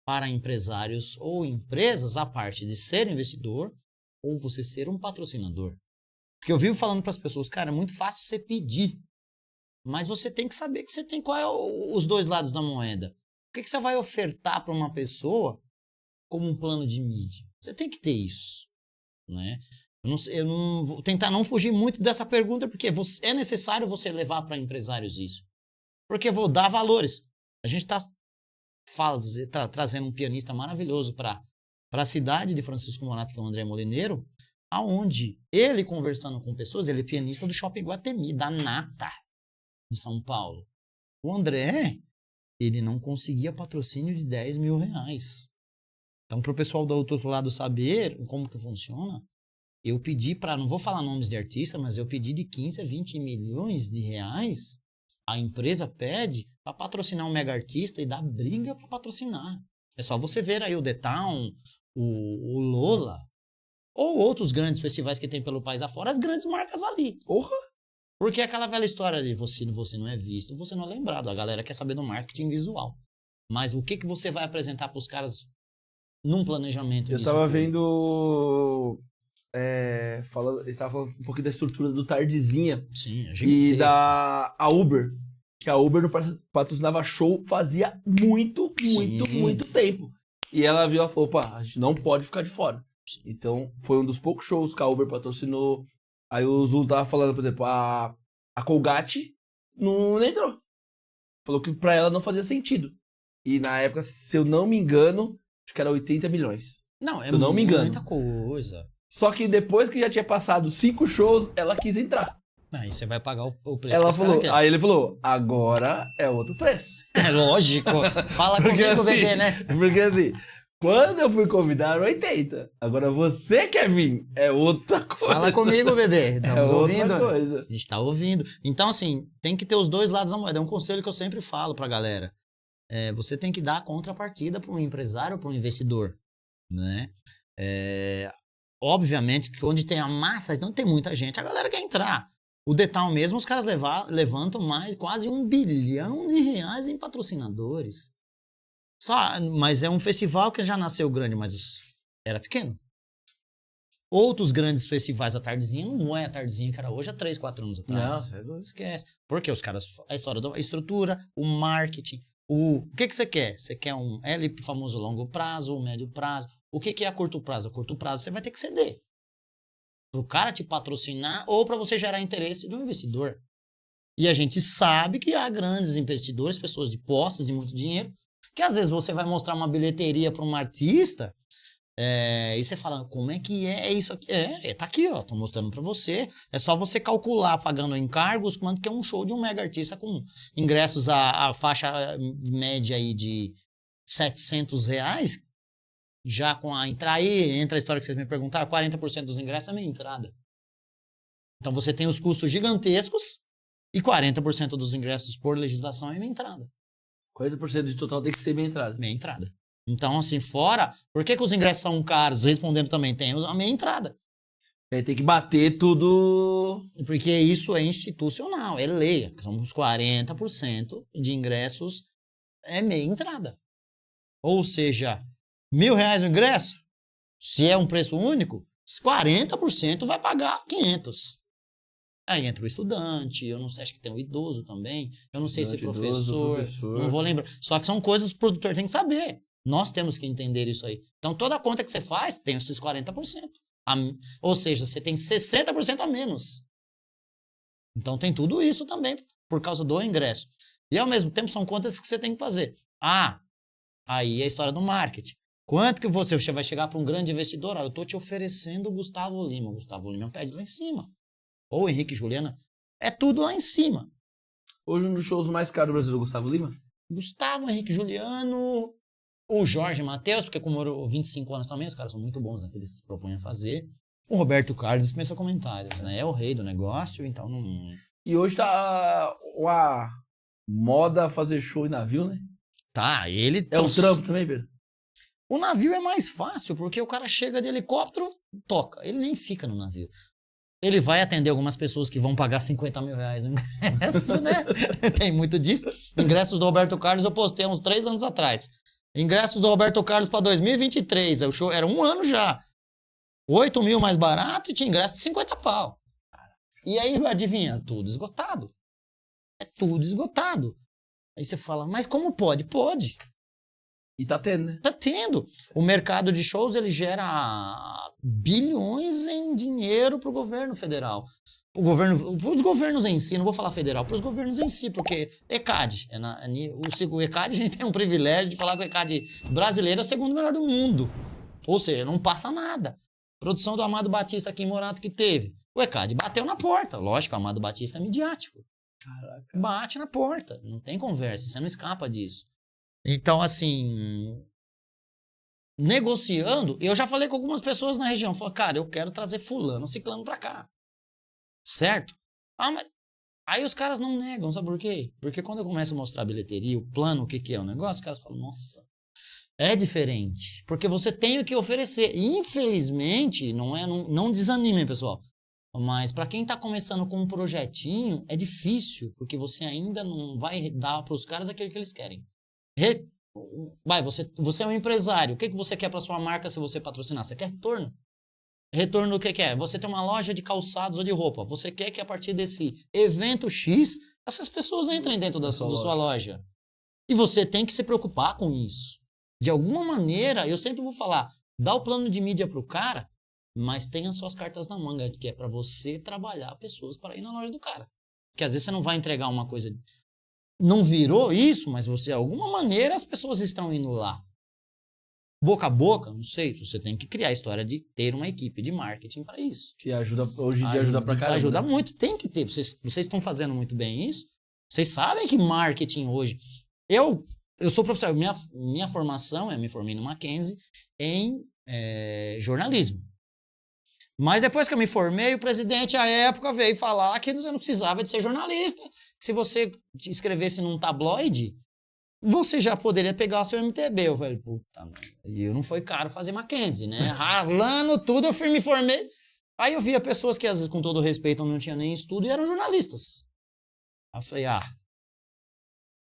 para empresários ou empresas a parte de ser investidor ou você ser um patrocinador. Porque eu vivo falando para as pessoas, cara, é muito fácil você pedir, mas você tem que saber que você tem qual é os dois lados da moeda. O que você vai ofertar para uma pessoa como um plano de mídia? Você tem que ter isso, né? Eu não vou tentar não fugir muito dessa pergunta, porque é necessário você levar para empresários isso. Porque eu vou dar valores. A gente está trazendo um pianista maravilhoso para a cidade de Francisco Morato, que é o André Molineiro, aonde ele conversando com pessoas, ele é pianista do Shopping Guatemi, da Nata, de São Paulo. O André, ele não conseguia patrocínio de 10 mil reais. Então, para o pessoal do outro lado saber como que funciona, eu pedi para, não vou falar nomes de artista, mas eu pedi de 15 a 20 milhões de reais. A empresa pede para patrocinar um mega artista e dá briga para patrocinar. É só você ver aí o The Town, o Lola, ou outros grandes festivais que tem pelo país afora, as grandes marcas ali. Porra! Porque é aquela velha história de você não é visto, você não é lembrado. A galera quer saber do marketing visual. Mas o que você vai apresentar para os caras num planejamento
disso? Eu estava vendo... ele estava falando um pouquinho da estrutura do Tardezinha.
Sim, é
e da Uber. Que a Uber não patrocinava show fazia muito tempo. E ela viu, ela falou, opa, a gente não pode ficar de fora. Então, foi um dos poucos shows que a Uber patrocinou. Aí o Zulu tava falando, por exemplo, a Colgate não entrou. Falou que pra ela não fazia sentido. E na época, se eu não me engano, acho que era 80 milhões.
Não, é
se eu não me engano.
Muita coisa.
Só que depois que já tinha passado 5 shows, ela quis entrar.
Aí você vai pagar o preço.
Ela falou, aí ele falou, agora é outro preço.
É lógico. Fala comigo, assim, bebê, né?
Porque assim, quando eu fui convidar, era 80. Agora você quer vir, é outra coisa.
Fala comigo, bebê. Estamos ouvindo.
Outra coisa.
A gente tá ouvindo. Então, assim, tem que ter os dois lados da moeda. É um conselho que eu sempre falo pra galera. Você tem que dar a contrapartida para um empresário ou para um investidor, né? Obviamente que onde tem a massa, não tem muita gente, a galera quer entrar. O The Town mesmo, os caras levantam quase R$1 bilhão em patrocinadores. Mas é um festival que já nasceu grande, mas era pequeno. Outros grandes festivais, a Tardezinha não é a Tardezinha que era hoje há 3, 4 anos atrás. Não, esquece. Porque os caras, a história da estrutura, o marketing, o que você quer? Você quer um famoso longo prazo, um médio prazo? O que é a curto prazo? A curto prazo você vai ter que ceder. Para o cara te patrocinar ou para você gerar interesse de um investidor. E a gente sabe que há grandes investidores, pessoas de posses e muito dinheiro, que às vezes você vai mostrar uma bilheteria para um artista e você fala, como é que é isso aqui? Tá aqui, ó, tô mostrando para você. É só você calcular, pagando encargos, quanto que é um show de um mega artista com ingressos a faixa média aí de R$700, já com a entrada aí, entra a história que vocês me perguntaram, 40% dos ingressos é meia entrada. Então você tem os custos gigantescos e 40% dos ingressos por legislação é meia entrada.
40% de total tem que ser meia entrada.
Meia entrada. Então, assim, fora... Por que os ingressos são caros? Respondendo também, tem a meia entrada.
Tem que bater tudo...
Porque isso é institucional, é lei. São os 40% de ingressos é meia entrada. Ou seja, R$1.000 o ingresso, se é um preço único, 40% vai pagar 500. Aí entra o estudante, eu não sei, acho que tem o idoso também, eu não sei se professor, não vou lembrar. Só que são coisas que o produtor tem que saber. Nós temos que entender isso aí. Então, toda conta que você faz tem esses 40%. Ou seja, você tem 60% a menos. Então, tem tudo isso também por causa do ingresso. E, ao mesmo tempo, são contas que você tem que fazer. Aí é a história do marketing. Quanto que você vai chegar para um grande investidor? Eu estou te oferecendo o Gustavo Lima. O Gustavo Lima pede lá em cima. Ou o Henrique e Juliana. É tudo lá em cima.
Hoje, um dos shows mais caros do Brasil é o Gustavo Lima?
Gustavo, Henrique Juliano, o Jorge Mateus, porque comemorou 25 anos também, os caras são muito bons, né, que eles se propõem a fazer. O Roberto Carlos dispensa comentários, né? É o rei do negócio, então não...
E hoje tá uma moda fazer show em navio, né?
Tá, ele...
É um trampo também, Pedro?
O navio é mais fácil, porque o cara chega de helicóptero, toca. Ele nem fica no navio. Ele vai atender algumas pessoas que vão pagar 50 mil reais no ingresso, né? Tem muito disso. Ingressos do Roberto Carlos eu postei há uns 3 anos atrás. Ingressos do Roberto Carlos para 2023. O show era 1 ano já. 8 mil mais barato e tinha ingresso de 50 pau. E aí, adivinha? Tudo esgotado. É tudo esgotado. Aí você fala, mas como pode? Pode.
E tá tendo, né?
Tá tendo. O mercado de shows, ele gera bilhões em dinheiro pro governo federal. Os governos em si, não vou falar federal, pros governos em si, porque ECAD, o ECAD, a gente tem um privilégio de falar que o ECAD brasileiro é o segundo melhor do mundo. Ou seja, não passa nada. Produção do Amado Batista aqui em Morato que teve. O ECAD bateu na porta. Lógico, o Amado Batista é midiático.
Caraca.
Bate na porta. Não tem conversa, você não escapa disso. Então, assim, negociando, eu já falei com algumas pessoas na região. Falei, cara, eu quero trazer fulano, ciclano pra cá. Certo? Mas... Aí os caras não negam, sabe por quê? Porque quando eu começo a mostrar a bilheteria, o plano, o que é o negócio, os caras falam, nossa, é diferente. Porque você tem o que oferecer. Infelizmente, não desanimem, pessoal. Mas para quem tá começando com um projetinho, é difícil, porque você ainda não vai dar para os caras aquilo que eles querem. Você é um empresário. O que você quer para sua marca se você patrocinar? Você quer retorno. Retorno do que é? Você tem uma loja de calçados ou de roupa. Você quer que a partir desse evento X, essas pessoas entrem dentro da sua loja. E você tem que se preocupar com isso. De alguma maneira, eu sempre vou falar, dá o plano de mídia pro cara, mas tenha suas cartas na manga, que é para você trabalhar pessoas para ir na loja do cara. Porque às vezes você não vai entregar uma coisa... Não virou isso, mas você, de alguma maneira, as pessoas estão indo lá. Boca a boca, não sei, você tem que criar a história de ter uma equipe de marketing para isso.
Que ajuda, hoje em dia ajuda pra caramba.
Ajuda muito, tem que ter. Vocês estão fazendo muito bem isso. Vocês sabem que marketing hoje... Eu sou professor, minha formação, eu me formei no Mackenzie em jornalismo. Mas depois que eu me formei, o presidente, à época, veio falar que você não precisava de ser jornalista. Se você escrevesse num tabloide, você já poderia pegar o seu MTB. Eu falei, puta, e não foi caro fazer Mackenzie, né? Ralando tudo, eu me formei. Aí eu via pessoas que, às vezes, com todo respeito, não tinham nem estudo e eram jornalistas. Aí eu falei,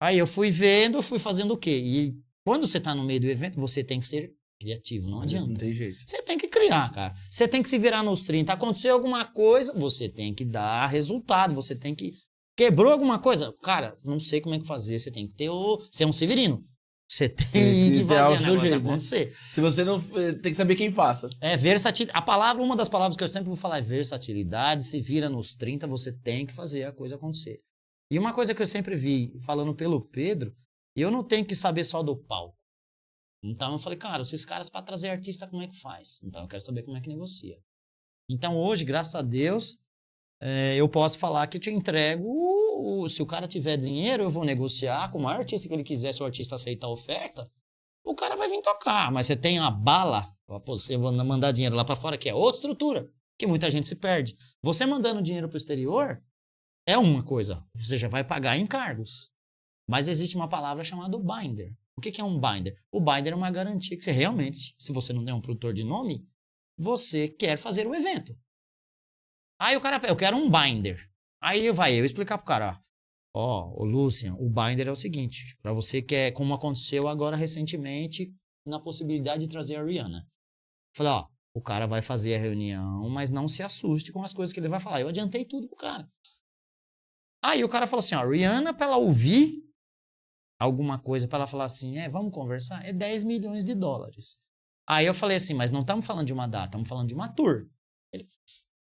Aí eu fui vendo, fui fazendo o quê? E quando você tá no meio do evento, você tem que ser criativo, não adianta.
Não tem jeito.
Você tem que criar, cara. Você tem que se virar nos 30. Aconteceu alguma coisa, você tem que dar resultado, você tem que... Quebrou alguma coisa? Cara, não sei como é que fazer, você tem que ter Você é um severino. Você tem que fazer o negócio acontecer.
Né? Se você não... Tem que saber quem faça.
Versatilidade. Uma das palavras que eu sempre vou falar é versatilidade. Se vira nos 30, você tem que fazer a coisa acontecer. E uma coisa que eu sempre vi, falando pelo Pedro, eu não tenho que saber só do palco. Então eu falei, cara, esses caras para trazer artista, como é que faz? Então eu quero saber como é que negocia. Então hoje, graças a Deus, eu posso falar que eu te entrego, se o cara tiver dinheiro, eu vou negociar com o maior artista que ele quiser, se o artista aceitar a oferta, o cara vai vir tocar. Mas você tem a bala, você mandar dinheiro lá para fora, que é outra estrutura, que muita gente se perde. Você mandando dinheiro para o exterior é uma coisa, você já vai pagar encargos. Mas existe uma palavra chamada binder. O que é um binder? O binder é uma garantia que você realmente, se você não tem um produtor de nome, você quer fazer o evento. Aí o cara, eu quero um binder. Aí eu explicar pro cara, ô Lucian, o binder é o seguinte, para você que é como aconteceu agora recentemente, na possibilidade de trazer a Rihanna. Falei, o cara vai fazer a reunião, mas não se assuste com as coisas que ele vai falar. Eu adiantei tudo pro cara. Aí o cara falou assim, Rihanna, pra ela ouvir alguma coisa, pra ela falar assim, vamos conversar, é 10 milhões de dólares. Aí eu falei assim, mas não estamos falando de uma data, estamos falando de uma tour. Ele,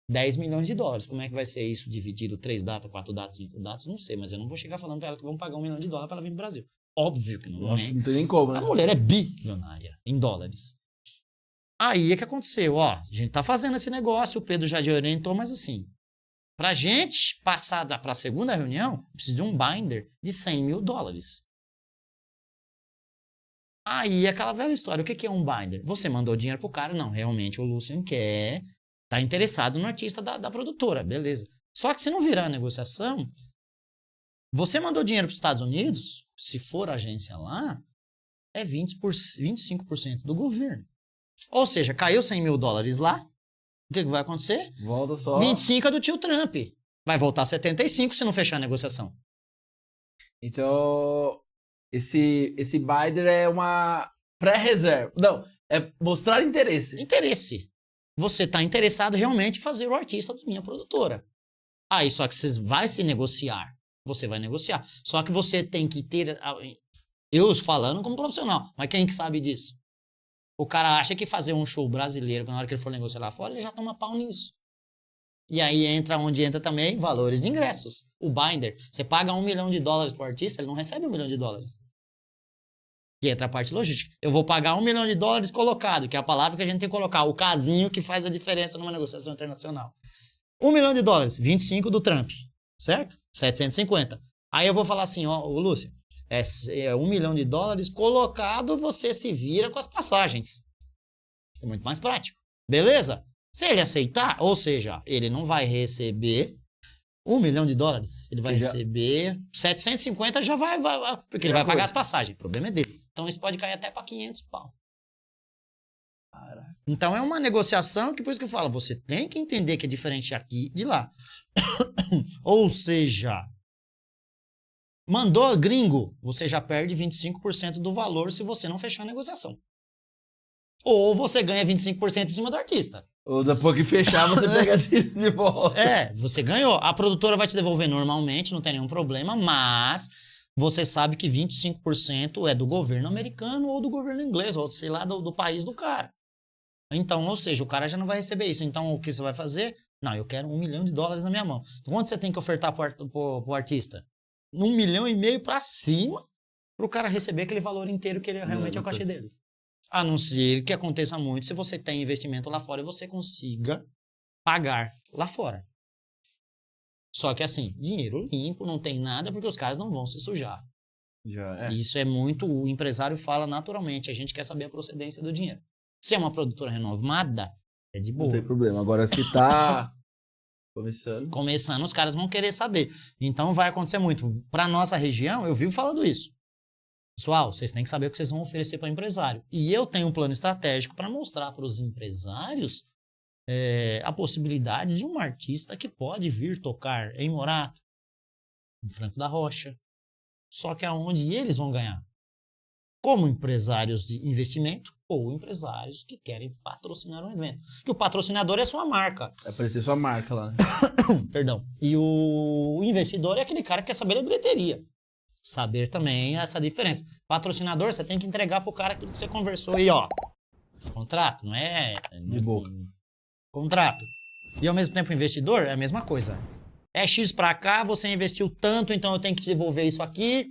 10 milhões de dólares, como é que vai ser isso dividido 3 datas, 4 datas, 5 datas? Não sei, mas eu não vou chegar falando pra ela que vamos pagar $1 milhão para ela vir pro Brasil. Óbvio que não.
Nossa, não tem nem como, né?
A mulher é bilionária em dólares. Aí é que aconteceu, a gente tá fazendo esse negócio, o Pedro já orientou, mas assim, pra gente passar pra segunda reunião, precisa de um binder de $100 mil. Aí aquela velha história, o que é um binder? Você mandou dinheiro pro cara, não, realmente o Lucian quer, tá interessado no artista da produtora, beleza. Só que se não virar a negociação, você mandou dinheiro pros Estados Unidos, se for agência lá, é 25% do governo. Ou seja, caiu $100 mil lá, O que vai acontecer?
Volta só.
25 é do tio Trump. Vai voltar 75 se não fechar a negociação.
Então, esse Biden é uma pré-reserva. Não, é mostrar interesse.
Interesse. Você tá interessado realmente em fazer o artista da minha produtora. Aí, só que você vai se negociar. Você vai negociar. Só que você tem que ter... Eu falando como profissional, mas quem que sabe disso? O cara acha que fazer um show brasileiro, na hora que ele for negociar lá fora, ele já toma pau nisso. E aí entra onde entra também valores de ingressos. O binder, você paga $1 milhão pro artista, ele não recebe $1 milhão. Que entra a parte logística. Eu vou pagar $1 milhão colocado, que é a palavra que a gente tem que colocar, o casinho que faz a diferença numa negociação internacional. $1 milhão, 25 do Trump, certo? 750. Aí eu vou falar assim, ó, Lúcia, é $1 milhão colocado, você se vira com as passagens. É muito mais prático. Beleza? Se ele aceitar, ou seja, ele não vai receber $1 milhão, ele vai receber 750, já vai porque ele vai pagar as passagens. O problema é dele. Então isso pode cair até para 500 pau.
Caraca.
Então é uma negociação que, por isso que eu falo, você tem que entender que é diferente aqui e de lá. Ou seja, mandou gringo, você já perde 25% do valor se você não fechar a negociação. Ou você ganha 25% em cima do artista.
Ou depois que fechar, você pega de volta.
É, você ganhou. A produtora vai te devolver normalmente, não tem nenhum problema, mas você sabe que 25% é do governo americano ou do governo inglês, ou sei lá, do país do cara. Então, ou seja, o cara já não vai receber isso. Então, o que você vai fazer? Não, eu quero $1 milhão na minha mão. Então, quanto você tem que ofertar pro artista? $1,5 milhão pra cima, pro cara receber aquele valor inteiro que ele realmente é o cachê dele. A não ser que aconteça muito se você tem investimento lá fora e você consiga pagar lá fora. Só que assim, dinheiro limpo, não tem nada, porque os caras não vão se sujar.
Já é.
Isso é muito, o empresário fala naturalmente, a gente quer saber a procedência do dinheiro. Se é uma produtora renomada, é de boa.
Não tem problema. Agora, se tá
começando, os caras vão querer saber. Então vai acontecer muito. Para nossa região, eu vivo falando isso. Pessoal, vocês têm que saber o que vocês vão oferecer para o empresário. E eu tenho um plano estratégico para mostrar para os empresários a possibilidade de um artista que pode vir tocar em Morato, em Franco da Rocha, só que aonde eles vão ganhar? Como empresários de investimento ou empresários que querem patrocinar um evento. Que o patrocinador é sua marca.
Vai aparecer sua marca lá.
Perdão. E o investidor é aquele cara que quer saber da bilheteria. Saber também essa diferença. Patrocinador, você tem que entregar pro cara aquilo que você conversou aí, ó. Contrato, não é...
De boca.
Contrato. E ao mesmo tempo, investidor é a mesma coisa. É X pra cá, você investiu tanto, então eu tenho que te devolver isso aqui.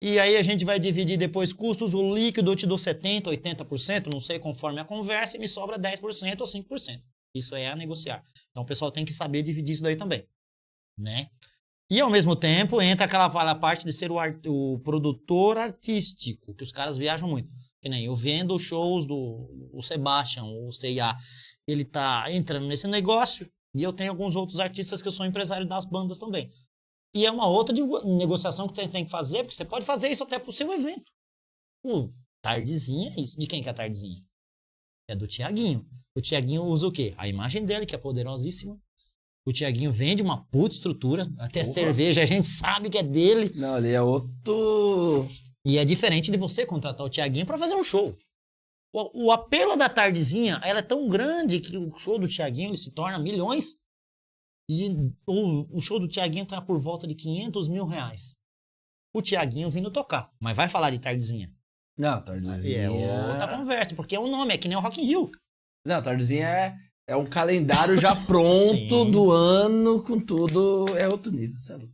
E aí a gente vai dividir depois custos, o líquido eu te dou 70%, 80%, não sei, conforme a conversa, e me sobra 10% ou 5%. Isso é a negociar. Então o pessoal tem que saber dividir isso daí também, né? E ao mesmo tempo entra aquela parte de ser o produtor artístico, que os caras viajam muito. Que nem eu vendo shows do Sebastian, o C&A, ele tá entrando nesse negócio, e eu tenho alguns outros artistas que eu sou empresário das bandas também. E é uma outra negociação que você tem que fazer, porque você pode fazer isso até pro seu evento. Tardezinha, isso. De quem que é a Tardezinha? É do Thiaguinho. O Thiaguinho usa o quê? A imagem dele, que é poderosíssima. O Thiaguinho vende uma puta estrutura. Até cerveja, a gente sabe que é dele.
Não, ele é outro...
E é diferente de você contratar o Thiaguinho pra fazer um show. O apelo da Tardezinha, ela é tão grande que o show do Thiaguinho ele se torna milhões. E o show do Thiaguinho tá por volta de R$500 mil. O Thiaguinho vindo tocar. Mas vai falar de Tardezinha.
Não, Tardezinha...
É outra conversa, porque é um nome, é que nem o Rock in Rio.
Não, Tardezinha é um calendário já pronto do ano, com tudo, é outro nível, sabe?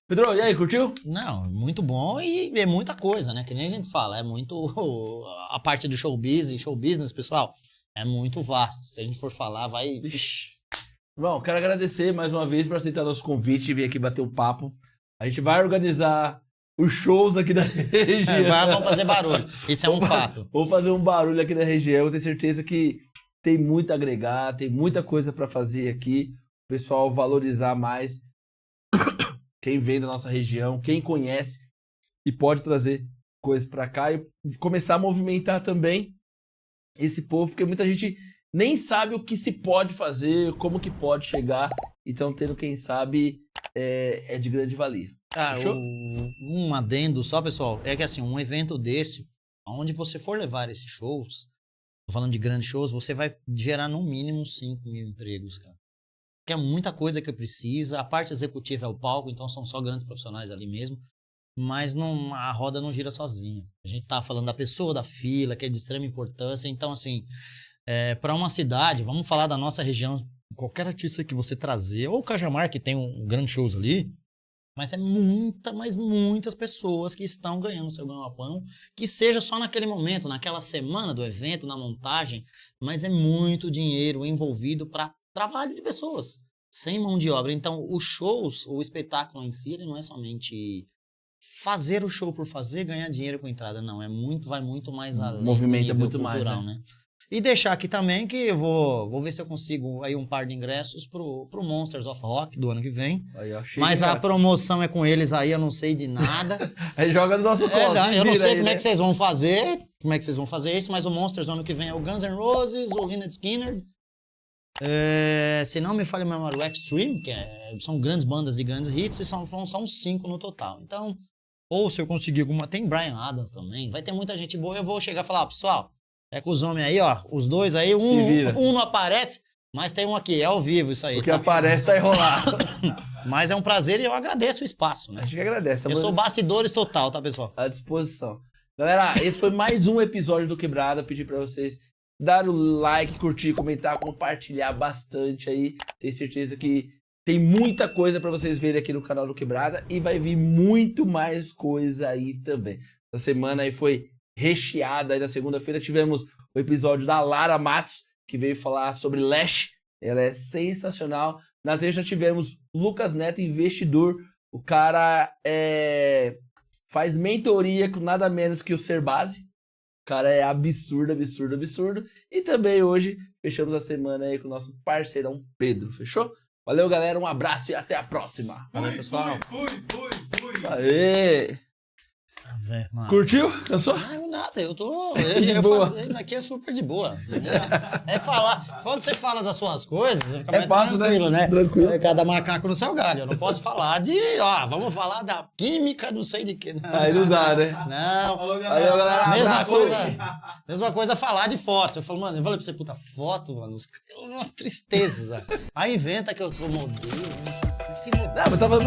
Pedro, e aí, curtiu?
Não, muito bom e é muita coisa, né? Que nem a gente fala, é muito... A parte do show business, pessoal, é muito vasto. Se a gente for falar, vai...
Bom, quero agradecer mais uma vez por aceitar nosso convite e vir aqui bater o papo. A gente vai organizar os shows aqui da região.
Vamos fazer barulho, isso é um fato.
Vamos fazer um barulho aqui na região, eu tenho certeza que tem muito a agregar, tem muita coisa para fazer aqui. O pessoal valorizar mais quem vem da nossa região, quem conhece e pode trazer coisas para cá e começar a movimentar também esse povo, porque muita gente nem sabe o que se pode fazer, como que pode chegar. Então, tendo quem sabe é de grande valia.
Um adendo só, pessoal, é que assim, um evento desse, onde você for levar esses shows, tô falando de grandes shows, você vai gerar no mínimo 5 mil empregos, cara. Que é muita coisa que precisa. A parte executiva é o palco, então são só grandes profissionais ali mesmo. Mas a roda não gira sozinha. A gente tá falando da pessoa da fila, que é de extrema importância. Então, assim, para uma cidade, vamos falar da nossa região, qualquer artista que você trazer, ou o Cajamar, que tem grandes shows ali, mas mas muitas pessoas que estão ganhando seu ganha-pão, que seja só naquele momento, naquela semana do evento, na montagem, mas é muito dinheiro envolvido para trabalho de pessoas, sem mão de obra. Então, os shows, o espetáculo em si, ele não é somente fazer o show por fazer, ganhar dinheiro com entrada, não. Vai muito mais além.
Movimento é muito cultural,
mais, né? E deixar aqui também que eu vou ver se eu consigo aí um par de ingressos pro Monsters of Rock do ano que vem.
Aí, ó,
mas a promoção é com eles aí, eu não sei de nada.
Aí joga no nosso colo.
Eu não sei como é que vocês vão fazer, isso, mas o Monsters do ano que vem é o Guns N' Roses, o Lynyrd Skynyrd. Se não me falha a memória, o Extreme, que são grandes bandas e grandes hits, e são 5 no total. Então, ou se eu conseguir alguma... Tem Bryan Adams também, vai ter muita gente boa. Eu vou chegar e falar, pessoal, com os homens aí, ó, os dois aí, um não aparece, mas tem um aqui, é ao vivo isso aí.
Porque aparece, tá enrolado.
Mas é um prazer e eu agradeço o espaço, né?
A gente agradece.
Eu sou bastidores total, tá, pessoal?
À disposição. Galera, esse foi mais um episódio do Quebrada. Pedir pra vocês dar o like, curtir, comentar, compartilhar bastante aí. Tenho certeza que tem muita coisa pra vocês verem aqui no canal do Quebrada e vai vir muito mais coisa aí também. Essa semana aí foi recheada. Aí na segunda-feira tivemos o episódio da Lara Matos, que veio falar sobre Lash. Ela é sensacional. Na terça tivemos Lucas Neto, investidor. O cara faz mentoria com nada menos que o Serbase. O cara é absurdo, absurdo, absurdo. E também hoje fechamos a semana aí com o nosso parceirão Pedro. Fechou? Valeu, galera. Um abraço e até a próxima.
Valeu, pessoal.
Fui.
Aê! Curtiu? Cansou?
Não, nada, eu
boa.
Isso aqui é super de boa. Quando você fala das suas coisas, você fica mais
fácil,
tranquilo, né?
Tranquilo.
Cada macaco no seu galho. Eu não posso falar vamos falar da química, não sei de que.
Aí não dá, né?
Não.
Valeu, galera.
Mesma coisa falar de fotos. Eu falo, mano, eu falei pra você, puta, foto, mano, uma tristeza. Aí inventa que eu sou modelo, não sei o que.
Não, mas tava...